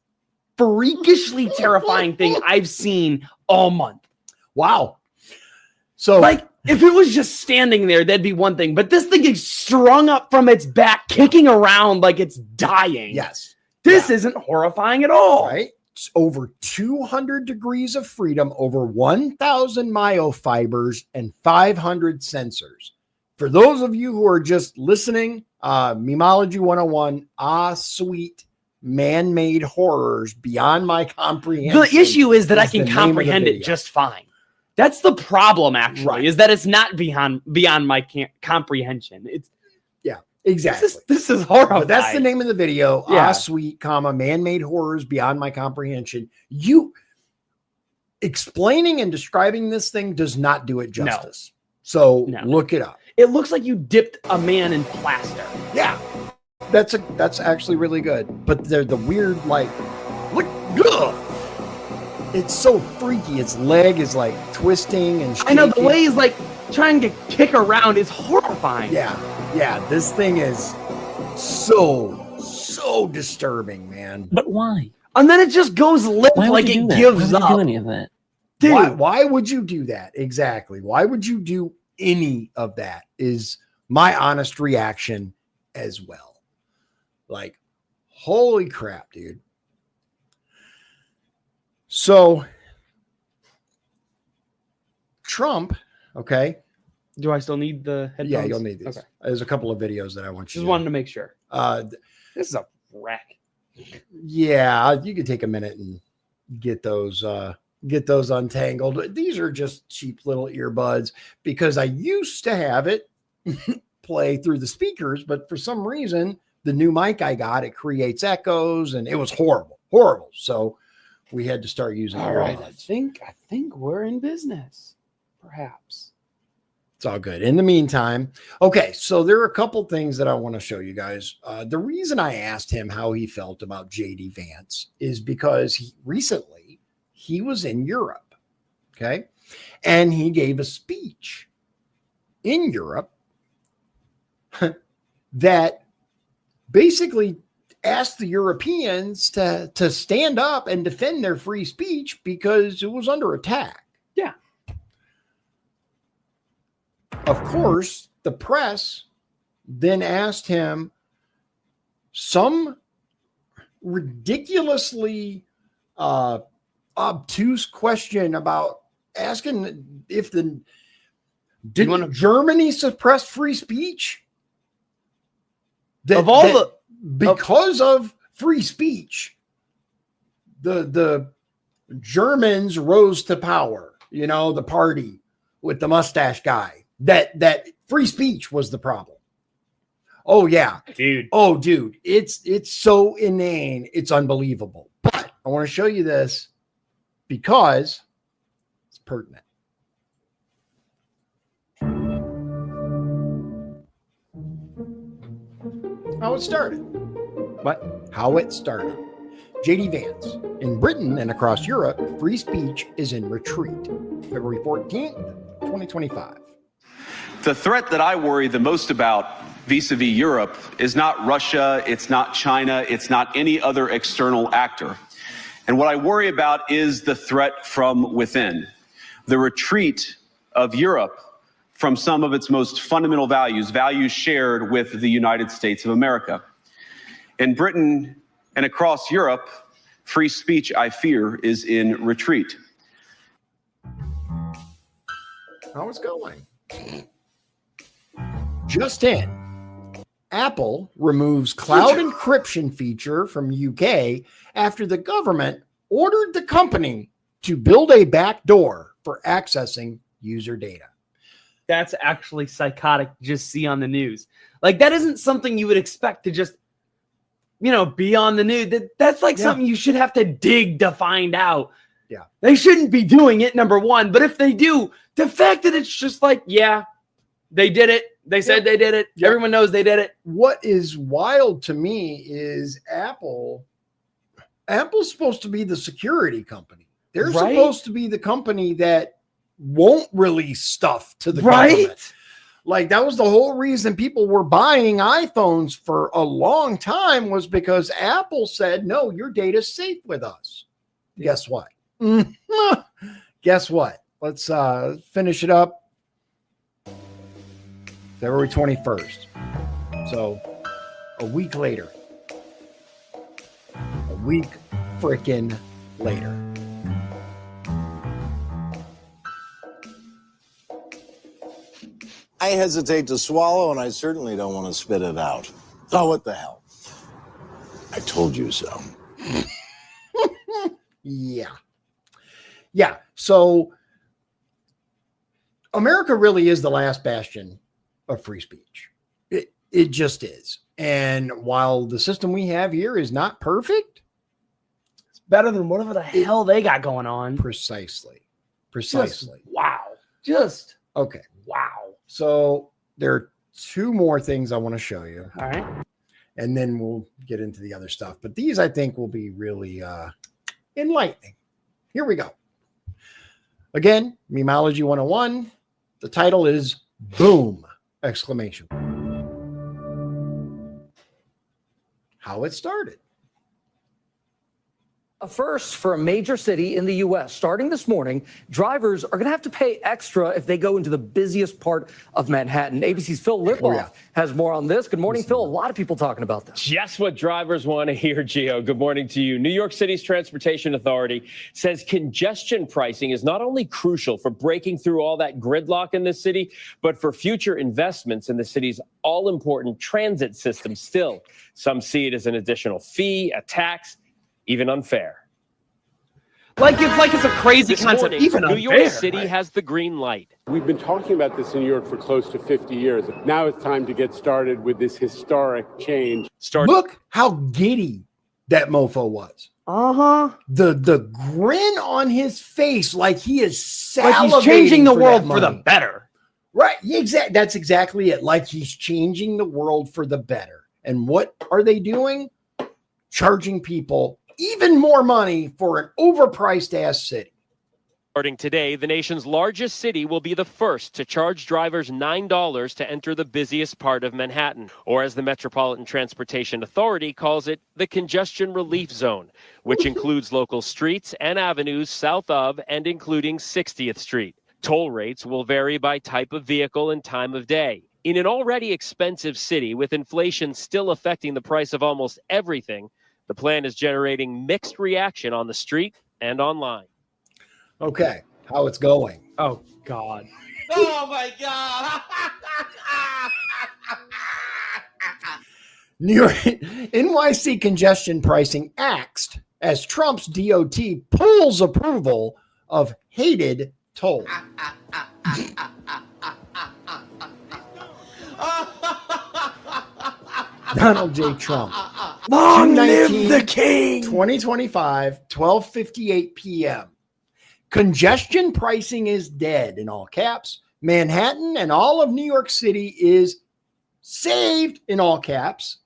freakishly terrifying thing I've seen all month. Wow. So, like, if it was just standing there, that'd be one thing. But this thing is strung up from its back, kicking around like it's dying. yes. This isn't horrifying at all. Right? It's over 200 degrees of freedom, over 1,000 myofibers, and 500 sensors. For those of you who are just listening, Memology 101, sweet man-made horrors beyond my comprehension. The issue is that I can comprehend it just fine. That's the problem, actually, is that it's not beyond my comprehension. It's exactly. This is horrible. But that's the name of the video. Sweet, man-made horrors beyond my comprehension. You explaining and describing this thing does not do it justice. So look it up. It looks like you dipped a man in plaster. Yeah. That's actually really good. But they're the weird, like, what? Ugh. It's so freaky. Its leg is like twisting and shaking. I know the way he's like trying to kick around is horrifying. Yeah. This thing is so disturbing, man. But why? And then it just goes limp like it gives up. Why would you do any of that? Dude. Why would you do that? Exactly. Why would you do any of that is my honest reaction as well. Like, holy crap, dude. So, Trump, okay. Do I still need the headphones? Yeah, you'll need these. Okay. There's a couple of videos that I want you Just wanted to make sure. This is a wreck. Yeah, you could take a minute and get those untangled. These are just cheap little earbuds because I used to have it play through the speakers, but for some reason, the new mic I got, it creates echoes and it was horrible. So we had to start using All right, earbuds. I think we're in business. Perhaps. It's all good. In the meantime, okay, so there are a couple things that I want to show you guys. The reason I asked him how he felt about JD Vance is because recently he was in Europe, okay? And he gave a speech in Europe that basically asked the Europeans to stand up and defend their free speech because it was under attack. Yeah. Of course, the press then asked him some ridiculously obtuse question about asking if did Germany suppress free speech? Because of free speech, the Germans rose to power. You know, the party with the mustache guy. That free speech was the problem. Oh yeah, dude. Oh dude, it's so inane. It's unbelievable. But I want to show you this because it's pertinent. How it started. What? How it started. JD Vance. In Britain and across Europe, free speech is in retreat. February 14th, 2025. The threat that I worry the most about vis-a-vis Europe is not Russia, it's not China, it's not any other external actor. And what I worry about is the threat from within, the retreat of Europe from some of its most fundamental values, values shared with the United States of America. In Britain and across Europe, free speech, I fear, is in retreat. How it's going? Just in, Apple removes cloud encryption feature from UK after the government ordered the company to build a backdoor for accessing user data. That's actually psychotic to just see on the news. Like, that isn't something you would expect to just be on the news. That's like something you should have to dig to find out. Yeah. They shouldn't be doing it, number one. But if they do, the fact that it's just like, yeah, they did it. They said they did it. Yep. Everyone knows they did it. What is wild to me is Apple's supposed to be the security company. They're supposed to be the company that won't release stuff to the government. Like, that was the whole reason people were buying iPhones for a long time, was because Apple said, no, your data's safe with us. Guess what? Guess what? Let's finish it up. February 21st. So a week later. A week freaking later. I hesitate to swallow, and I certainly don't want to spit it out. Oh, what the hell? I told you so. Yeah. So America really is the last bastion of free speech. It just is. And while the system we have here is not perfect, it's better than whatever the hell they got going on. Precisely. Wow. Okay. Wow. So there are two more things I want to show you. All right. And then we'll get into the other stuff. But these, I think, will be really enlightening. Here we go. Again, Memology 101. The title is Boom! Exclamation. How it started. A first for a major city in the U.S. Starting this morning, drivers are going to have to pay extra if they go into the busiest part of Manhattan. ABC's Phil Lipoff has more on this. Good morning, Phil. A lot of people talking about this. Just what drivers want to hear, Gio. Good morning to you. New York City's Transportation Authority says congestion pricing is not only crucial for breaking through all that gridlock in the city, but for future investments in the city's all-important transit system. Still, some see it as an additional fee, a tax, even unfair. Like it's a crazy concept. Morning, even New unfair, York City has the green light. We've been talking about this in New York for close to 50 years. Now it's time to get started with this historic change. Look how giddy that mofo was. The grin on his face, like he is salivating. Like he's changing the world for the better. Right. That's exactly it. Like he's changing the world for the better. And what are they doing? Charging people even more money for an overpriced ass city. Starting today, the nation's largest city will be the first to charge drivers $9 to enter the busiest part of Manhattan, or as the Metropolitan Transportation Authority calls it, the congestion relief zone, which includes local streets and avenues south of and including 60th Street. Toll rates will vary by type of vehicle and time of day. In an already expensive city with inflation still affecting the price of almost everything, the plan is generating mixed reaction on the street and online. Okay, how it's going. Oh, God. Oh, my God. New York NYC congestion pricing axed as Trump's DOT pulls approval of hated toll. Donald J. Trump. Long live the king. 2025, 12:58 p.m. Congestion pricing is dead in all caps. Manhattan and all of New York City is saved in all caps.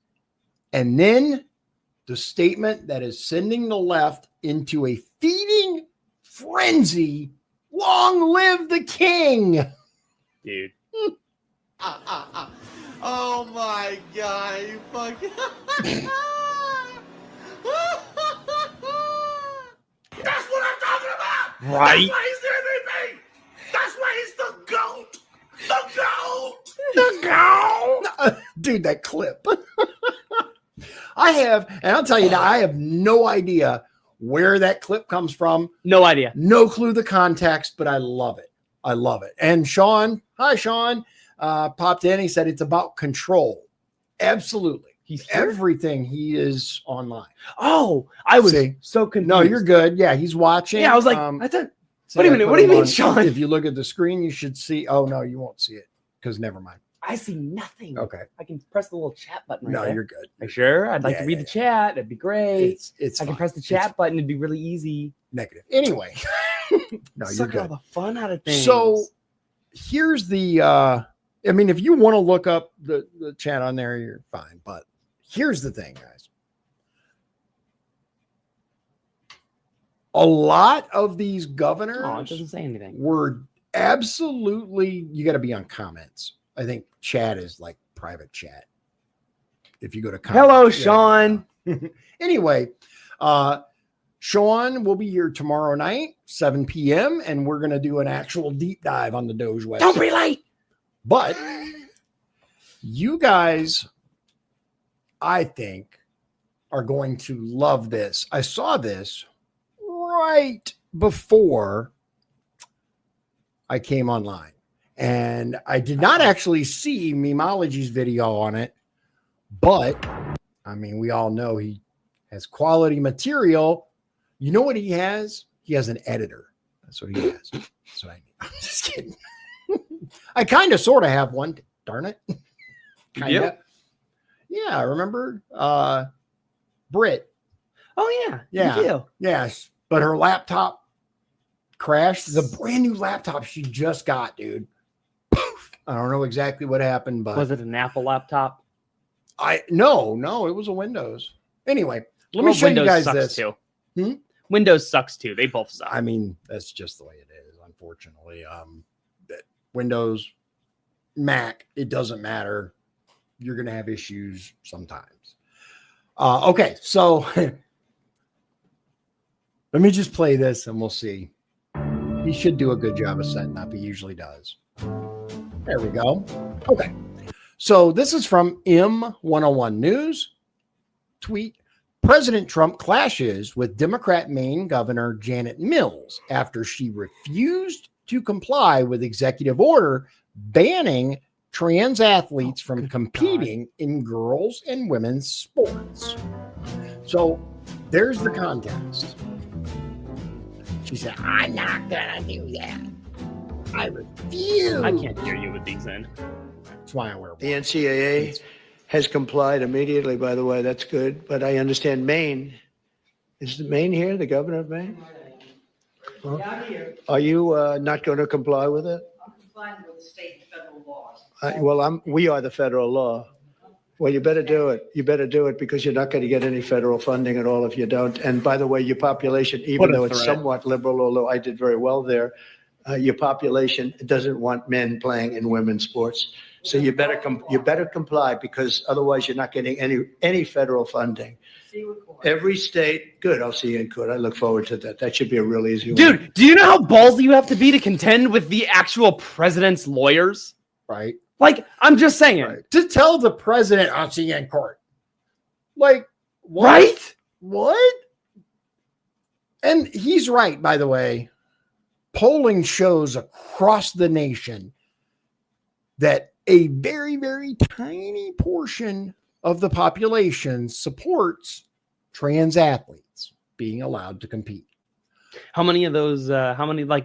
And then the statement that is sending the left into a feeding frenzy. Long live the king. Dude. Oh, my God. You fucking... That's what I'm talking about. Right. That's why he's the MVP. That's why he's the GOAT. The GOAT. Dude, that clip. I'll tell you now, I have no idea where that clip comes from. No idea. No clue the context, but I love it. And Sean, hi, Sean, popped in. He said it's about control. Absolutely. Everything he is online. Oh, I was so confused. No, you're good. Yeah, he's watching. Yeah, I was like, wait a minute. What do you mean, Sean? If you look at the screen, you should see. Oh, no, you won't see it because never mind. I see nothing. Okay. I can press the little chat button right No, there. you're good. Are you sure? I'd like Yeah, to read yeah, the chat. That'd be great. It's I can fine. press the chat button. It'd be really easy. Negative. Anyway. No, you're Suck all good. the fun out of things. So here's the I mean, if you want to look up the chat on there, you're fine. But here's the thing, guys. A lot of these governors Oh, it doesn't say anything. were absolutely, you got to be on comments. I think chat is like private chat. If you go to comments. Hello, Sean. Anyway, Sean will be here tomorrow night, 7 p.m., and we're going to do an actual deep dive on the DOGE website. Don't be late. But you guys, I think, are going to love this. I saw this right before I came online, and I did not actually see Memology's video on it, but I mean, we all know he has quality material. You know what he has? He has an editor. That's what he has. That's what I need. I'm just kidding. I kind of sort of have one. Darn it. Kinda. Yep. Yeah, I remember Britt. Oh, yeah. Yeah. You do. Yes, but her laptop crashed. The brand new laptop she just got, dude. Poof. I don't know exactly what happened, but Was it an Apple laptop? no, it was a Windows. Anyway, let me Well, show Windows you guys sucks this. too. Hmm? Windows sucks too. They both suck. I mean, that's just the way it is, unfortunately. That Windows, Mac, it doesn't matter. You're going to have issues sometimes. Okay, so let me just play this and we'll see. He should do a good job of setting up. He usually does. There we go. Okay. So this is from M101 News. Tweet. President Trump clashes with Democrat Maine Governor Janet Mills after she refused to comply with executive order banning trans athletes from competing in girls and women's sports. So there's the context. She said, I'm not going to do that. I refuse. I can't hear you with these in. That's why I wear The NCAA has complied immediately, by the way. That's good. But I understand Maine. Is Maine here, the governor of Maine? Not here. Are you not going to comply with it? I'm complying with the state and federal laws. Well, we are the federal law. Well, you better do it. You better do it because you're not going to get any federal funding at all if you don't. And by the way, your population, even though it's somewhat liberal, although I did very well there, your population doesn't want men playing in women's sports. So you better comply because otherwise you're not getting any federal funding. See you in court. Every state, good. I'll see you in court. I look forward to that. That should be a real easy one. Dude, do you know how ballsy you have to be to contend with the actual president's lawyers? right. Like, I'm just saying. Right. To tell the president, I'll see you in court. Like, what? Right? What? And he's right, by the way. Polling shows across the nation that a very, very tiny portion of the population supports trans athletes being allowed to compete. How many of those,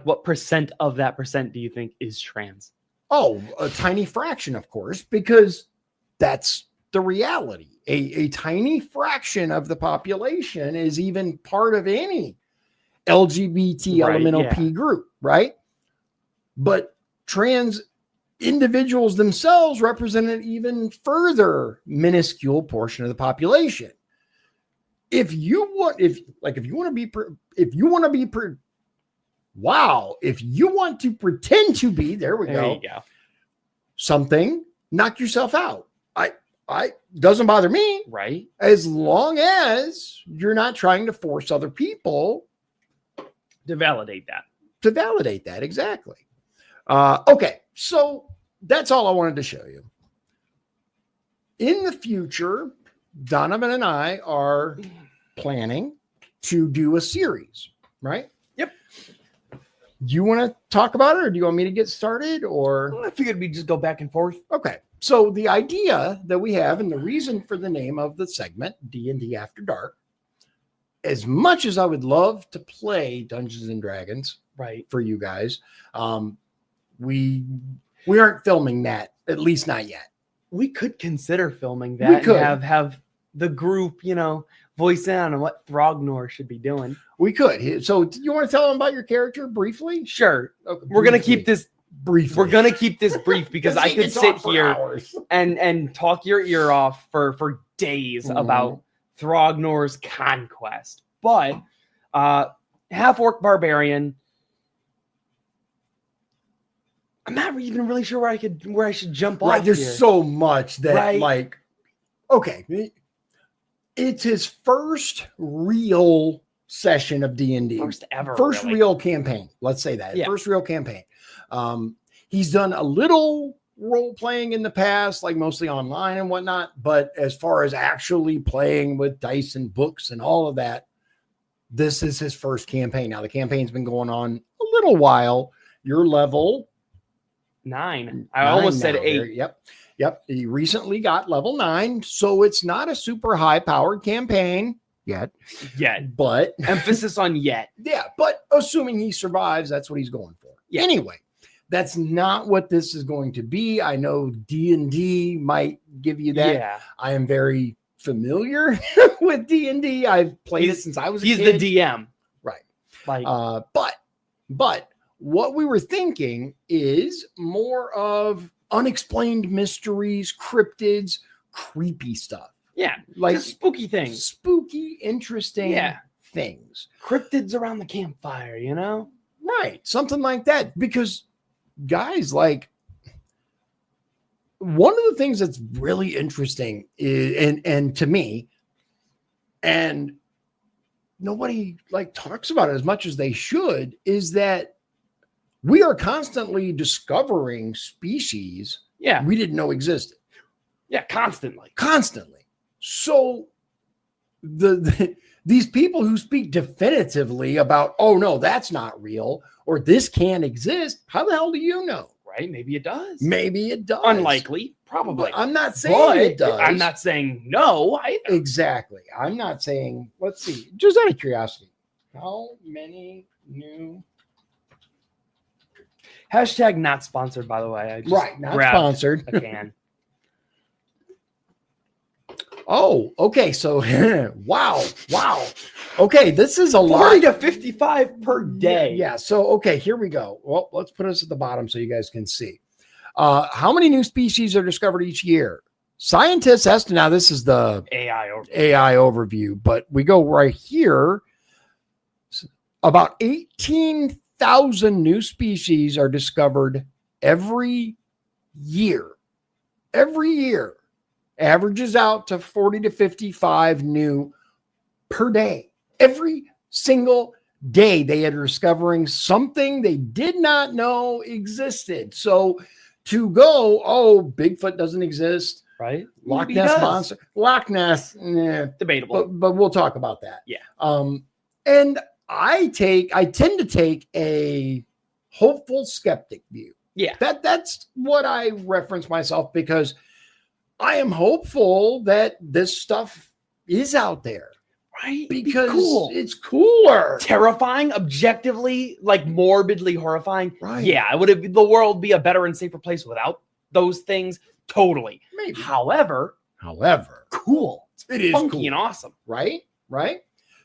what percent of that percent do you think is trans? Oh, a tiny fraction, of course, because that's the reality. A tiny fraction of the population is even part of any LGBT elemental P group, right? But trans individuals themselves represent an even further minuscule portion of the population. If you want to pretend to be, there we There you go, go. something, knock yourself out. I doesn't bother me, Right? as long as you're not trying to force other people To validate that. to validate that. Exactly. Okay, so that's all I wanted to show you. In the future, Donovan and I are planning to do a series, right? Yep. You want to talk about it, or do you want me to get started? Or I figured we'd just go back and forth. okay, so the idea that we have, and the reason for the name of the segment, D&D After Dark, as much as I would love to play Dungeons and Dragons, Right. for you guys, we We aren't filming that, at least not yet. We could consider filming We that could. and have the group, voice in on what Thrognor should be doing. We could. So do you want to tell them about your character briefly? Sure. Okay, We're gonna briefly. keep this briefly. We're gonna keep this brief because I he could can sit talk for here hours. and talk your ear off for days Mhm. about Thrognor's conquest. But half orc barbarian. I'm not even really sure where I should jump Right, off there's here. so much that Right. okay, it's his first real session of D&D. First ever, First really. real campaign. Let's say that. Yeah. First real campaign. He's done a little role playing in the past, like mostly online and whatnot. But as far as actually playing with dice and books and all of that, this is his first campaign. Now the campaign's been going on a little while. Your level 9. I almost said now. 8. Yep. He recently got level 9, so it's not a super high powered campaign yet. Yet. But Emphasis on yet. yeah, but assuming he survives, that's what he's going for. Yeah. Anyway, that's not what this is going to be. I know D&D might give you that. Yeah. I am very familiar with D&D. I've played it since I was a He's kid. the DM. Right. Like But what we were thinking is more of unexplained mysteries, cryptids, creepy stuff. yeah, Like just spooky things. spooky, interesting Yeah. things. Cryptids around the campfire, Right. Something like that. Because guys, like one of the things that's really interesting is and to me, and nobody like talks about it as much as they should, is that we are constantly discovering species Yeah. we didn't know existed. Yeah, constantly. So these people who speak definitively about, oh no, that's not real, or this can't exist, how the hell do you know? Right? Maybe it does. Maybe it does. Unlikely, probably. But I'm not saying But it does. I'm not saying no either. Exactly. I'm not saying, let's see, just out of curiosity, how many new Hashtag not sponsored, by the way. I just right, not grabbed sponsored. a can. Oh, okay. So wow. Okay, this is a 40 lot. to 55 per day. Yeah. So okay, here we go. Well, let's put us at the bottom so you guys can see. How many new species are discovered each year? Scientists estimate, now this is the AI overview, but we go right here. About 18,000 new species are discovered every year. Every year. Averages out to 40 to 55 new per day. Every single day they are discovering something they did not know existed. So to go, oh, Bigfoot doesn't exist. Right? Loch Maybe Ness it does. monster. Loch Ness, Debatable. but we'll talk about that. Yeah. And I tend to take a hopeful skeptic view. Yeah. That's what I reference myself, because I am hopeful that this stuff is out there. Right? Because cool. it's cooler. Terrifying, objectively, like morbidly horrifying. Right. Yeah, would the world be a better and safer place without those things? Totally. Maybe. However, cool. It is funky cool. and awesome. Right?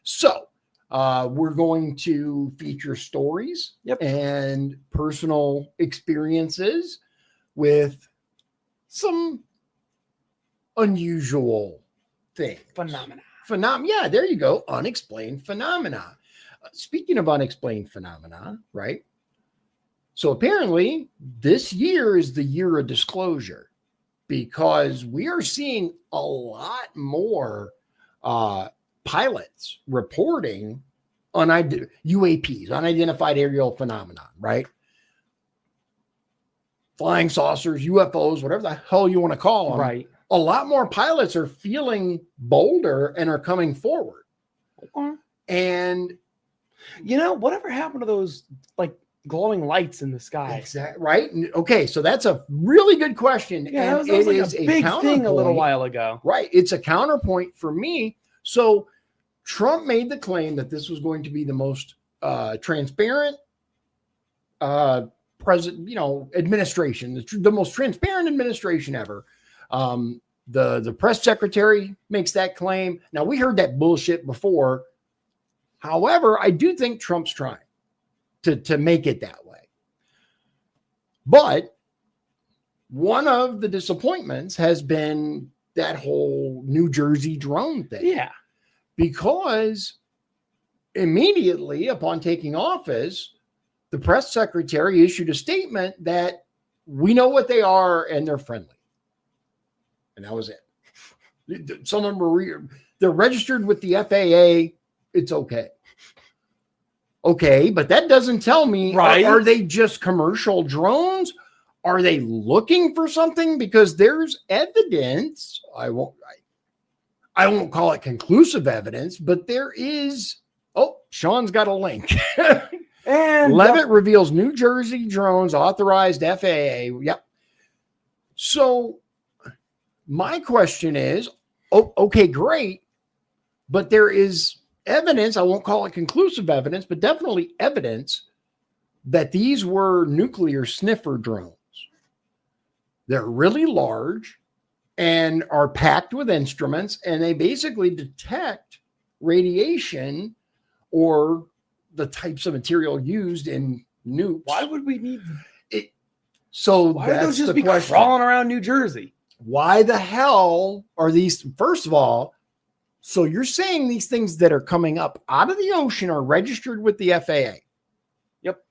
So we're going to feature stories and personal experiences with some unusual things. Phenomena. Yeah, there you go. Unexplained phenomena. Speaking of unexplained phenomena, right? So apparently this year is the year of disclosure, because we are seeing a lot more pilots reporting UAPs, unidentified aerial phenomenon, right? Flying saucers, UFOs, whatever the hell you want to call them. Right. A lot more pilots are feeling bolder and are coming forward. Okay. And whatever happened to those like glowing lights in the sky? exactly right. Okay, so that's a really good question. Yeah, and that was like is a big thing a little counterpoint. while ago. Right. It's a counterpoint for me. So Trump made the claim that this was going to be the most transparent administration, the most transparent administration ever. The press secretary makes that claim. Now, we heard that bullshit before. However, I do think Trump's trying to make it that way. But one of the disappointments has been that whole New Jersey drone thing. Yeah. Because immediately upon taking office, the press secretary issued a statement that we know what they are and they're friendly. And that was it. Some of them they're registered with the FAA. It's okay. Okay, but that doesn't tell me, right? Are they just commercial drones? Are they looking for something? Because there's evidence. I won't call it conclusive evidence, but there is. Oh, Sean's got a link. And Levitt reveals New Jersey drones authorized FAA. Yep. So my question is, okay, great. But there is evidence. I won't call it conclusive evidence, but definitely evidence that these were nuclear sniffer drones. They're really large and are packed with instruments, and they basically detect radiation or the types of material used in nukes. Why would we need it? So why would that's those just the be question. crawling around New Jersey? Why the hell are these? First of all, so you're saying these things that are coming up out of the ocean are registered with the FAA? Yep.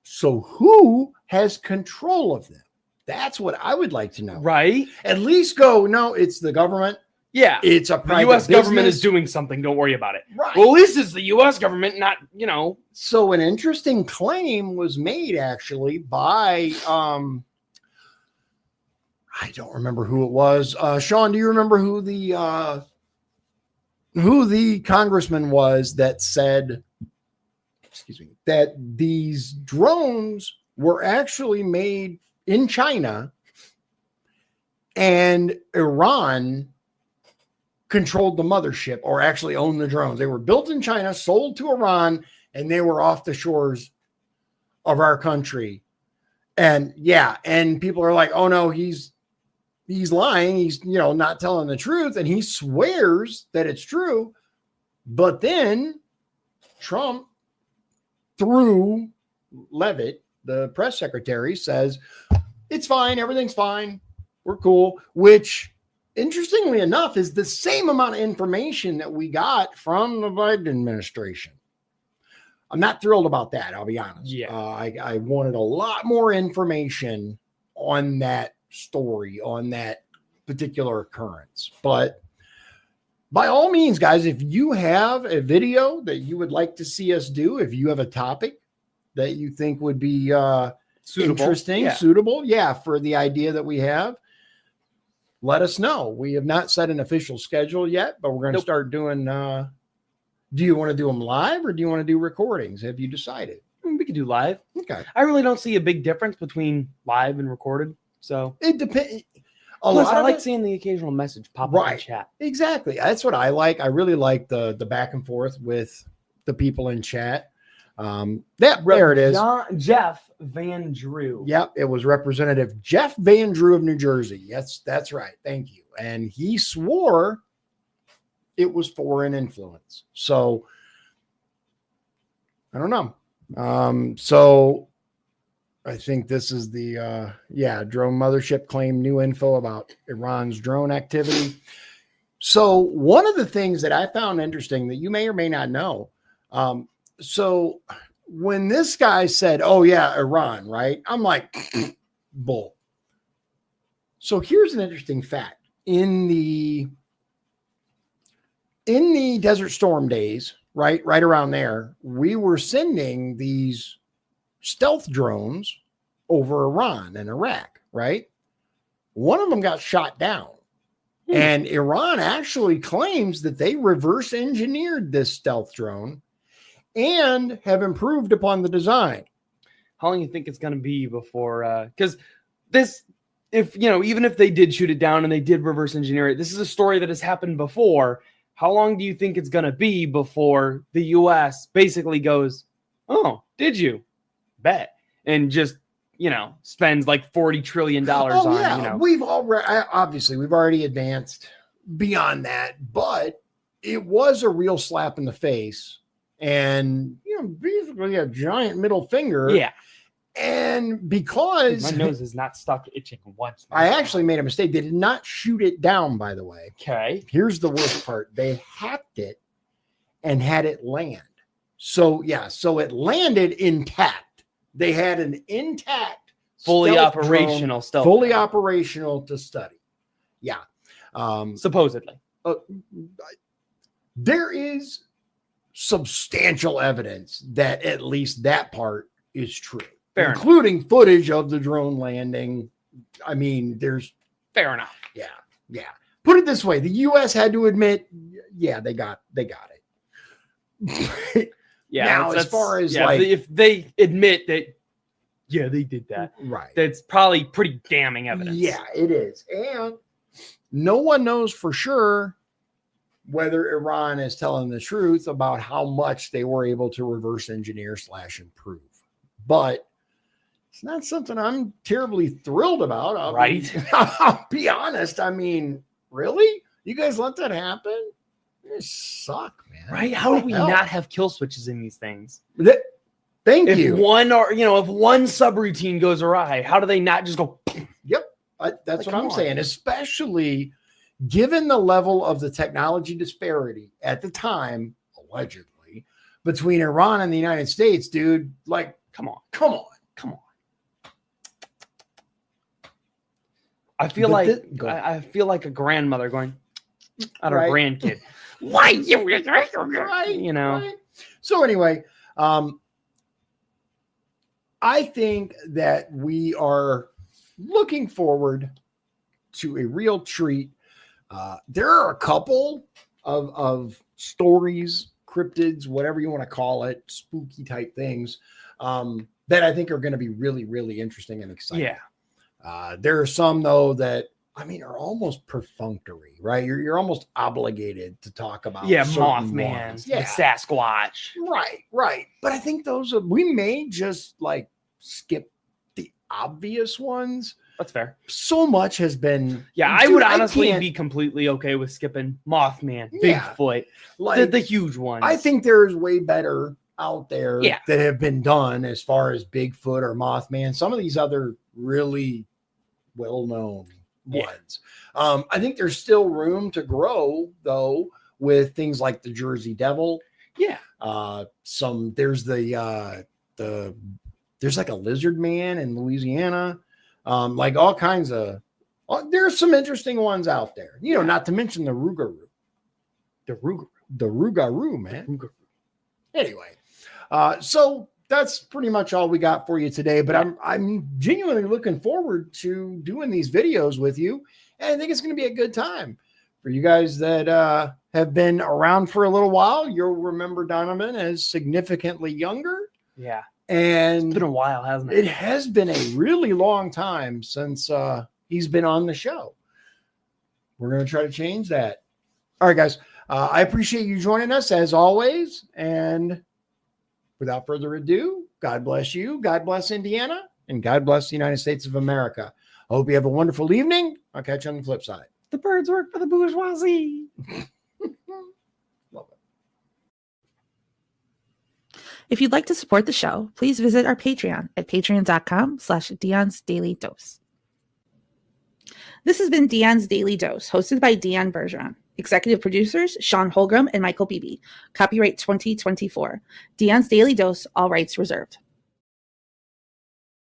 So who has control of them? That's what I would like to know. Right. At least go, no, it's the government. Yeah. It's a The private U.S. government business. is doing something. Don't worry about it. Right. Well, at least it's the U.S. government, not, So an interesting claim was made actually by, I don't remember who it was. Sean, do you remember who the congressman was that said, that these drones were actually made in China and Iran controlled the mothership or actually owned the drones? They were built in China, sold to Iran, and they were off the shores of our country. And and people are like, oh no, he's lying. He's, not telling the truth. And he swears that it's true. But then Trump, through Levitt, the press secretary, says, it's fine. Everything's fine. We're cool. Which, interestingly enough, is the same amount of information that we got from the Biden administration. I'm not thrilled about that. I'll be honest. Yeah. I wanted a lot more information on that story, on that particular occurrence. But by all means, guys, if you have a video that you would like to see us do, if you have a topic that you think would be interesting, suitable, for the idea that we have, let us know. We have not set an official schedule yet, but we're going to start doing, do you want to do them live or do you want to do recordings? Have you decided? We could do live. Okay. I really don't see a big difference between live and recorded. So it depends. Plus, I like seeing the occasional message pop up in chat. Exactly. That's what I like. I really like the back and forth with the people in chat. There it is. Jeff Van Drew. Yep. It was Representative Jeff Van Drew of New Jersey. Yes, that's right. Thank you. And he swore it was foreign influence. So I don't know. So I think this is the drone mothership claimed new info about Iran's drone activity. So one of the things that I found interesting that you may or may not know. So when this guy said, oh yeah, Iran, right? I'm like, bull. So here's an interesting fact. In the Desert Storm days, right around there, we were sending these stealth drones over Iran and Iraq, right? One of them got shot down. And Iran actually claims that they reverse engineered this stealth drone and have improved upon the design. How long do you think it's going to be before, because this, even if they did shoot it down and they did reverse engineer it, this is a story that has happened before. How long do you think it's going to be before the U.S. basically goes, oh, did you? Bet. And just spends like $40 trillion on, We've already advanced beyond that, but it was a real slap in the face and, basically a giant middle finger. Yeah. And because my nose is not stuck itching once. I actually made a mistake. They did not shoot it down, by the way. Okay. Here's the worst part. They hacked it and had it land. So it landed intact. They had an intact, fully operational stealth. Fully operational to study. Yeah. Supposedly. There is substantial evidence that at least that part is true. Fair including enough. Footage of the drone landing. I mean, there's fair enough. Yeah. Put it this way: the U.S. had to admit, they got it. Yeah. Now, as far as if they admit that, they did that. Right. That's probably pretty damning evidence. Yeah, it is, and no one knows for sure whether Iran is telling the truth about how much they were able to reverse engineer / improve, but. It's not something I'm terribly thrilled about. I'll be honest. I mean, really? You guys let that happen? You suck, man. Right? How do we not have kill switches in these things? Thank if you. If one subroutine goes awry, how do they not just go? Yep. That's what I'm saying. Especially given the level of the technology disparity at the time, allegedly, between Iran and the United States, dude. Like, come on. I feel like a grandmother going at her grandkid. Why you right? Right. So anyway, I think that we are looking forward to a real treat. There are a couple of stories, cryptids, whatever you want to call it, spooky type things that I think are going to be really, really interesting and exciting. Yeah. There are some though that are almost perfunctory, right? You're almost obligated to talk about. Yeah, Mothman, the Sasquatch. Right. But I think we may just skip the obvious ones. That's fair. So much has been. Yeah, I would honestly be completely okay with skipping Mothman, Bigfoot, the huge ones. I think there's way better out there that have been done as far as Bigfoot or Mothman. Some of these other really well-known ones. I think there's still room to grow though with things like the Jersey Devil. Yeah. There's there's like a lizard man in Louisiana. Like all kinds of there's some interesting ones out there. Not to mention the Rougarou. The Rougarou, man. Anyway, so that's pretty much all we got for you today, but I'm genuinely looking forward to doing these videos with you. And I think it's going to be a good time for you guys that have been around for a little while. You'll remember Donovan as significantly younger. Yeah. And it's been a while, hasn't it? It has been a really long time since he's been on the show. We're going to try to change that. All right, guys. I appreciate you joining us as always. And without further ado, God bless you, God bless Indiana, and God bless the United States of America. I hope you have a wonderful evening. I'll catch you on the flip side. The birds work for the bourgeoisie. Love it. If you'd like to support the show, please visit our Patreon at patreon.com/Dion's Daily Dose. This has been Dion's Daily Dose, hosted by Dion Bergeron. Executive producers, Sean Holgram and Michael Beebe. Copyright 2024. Dion's Daily Dose, all rights reserved.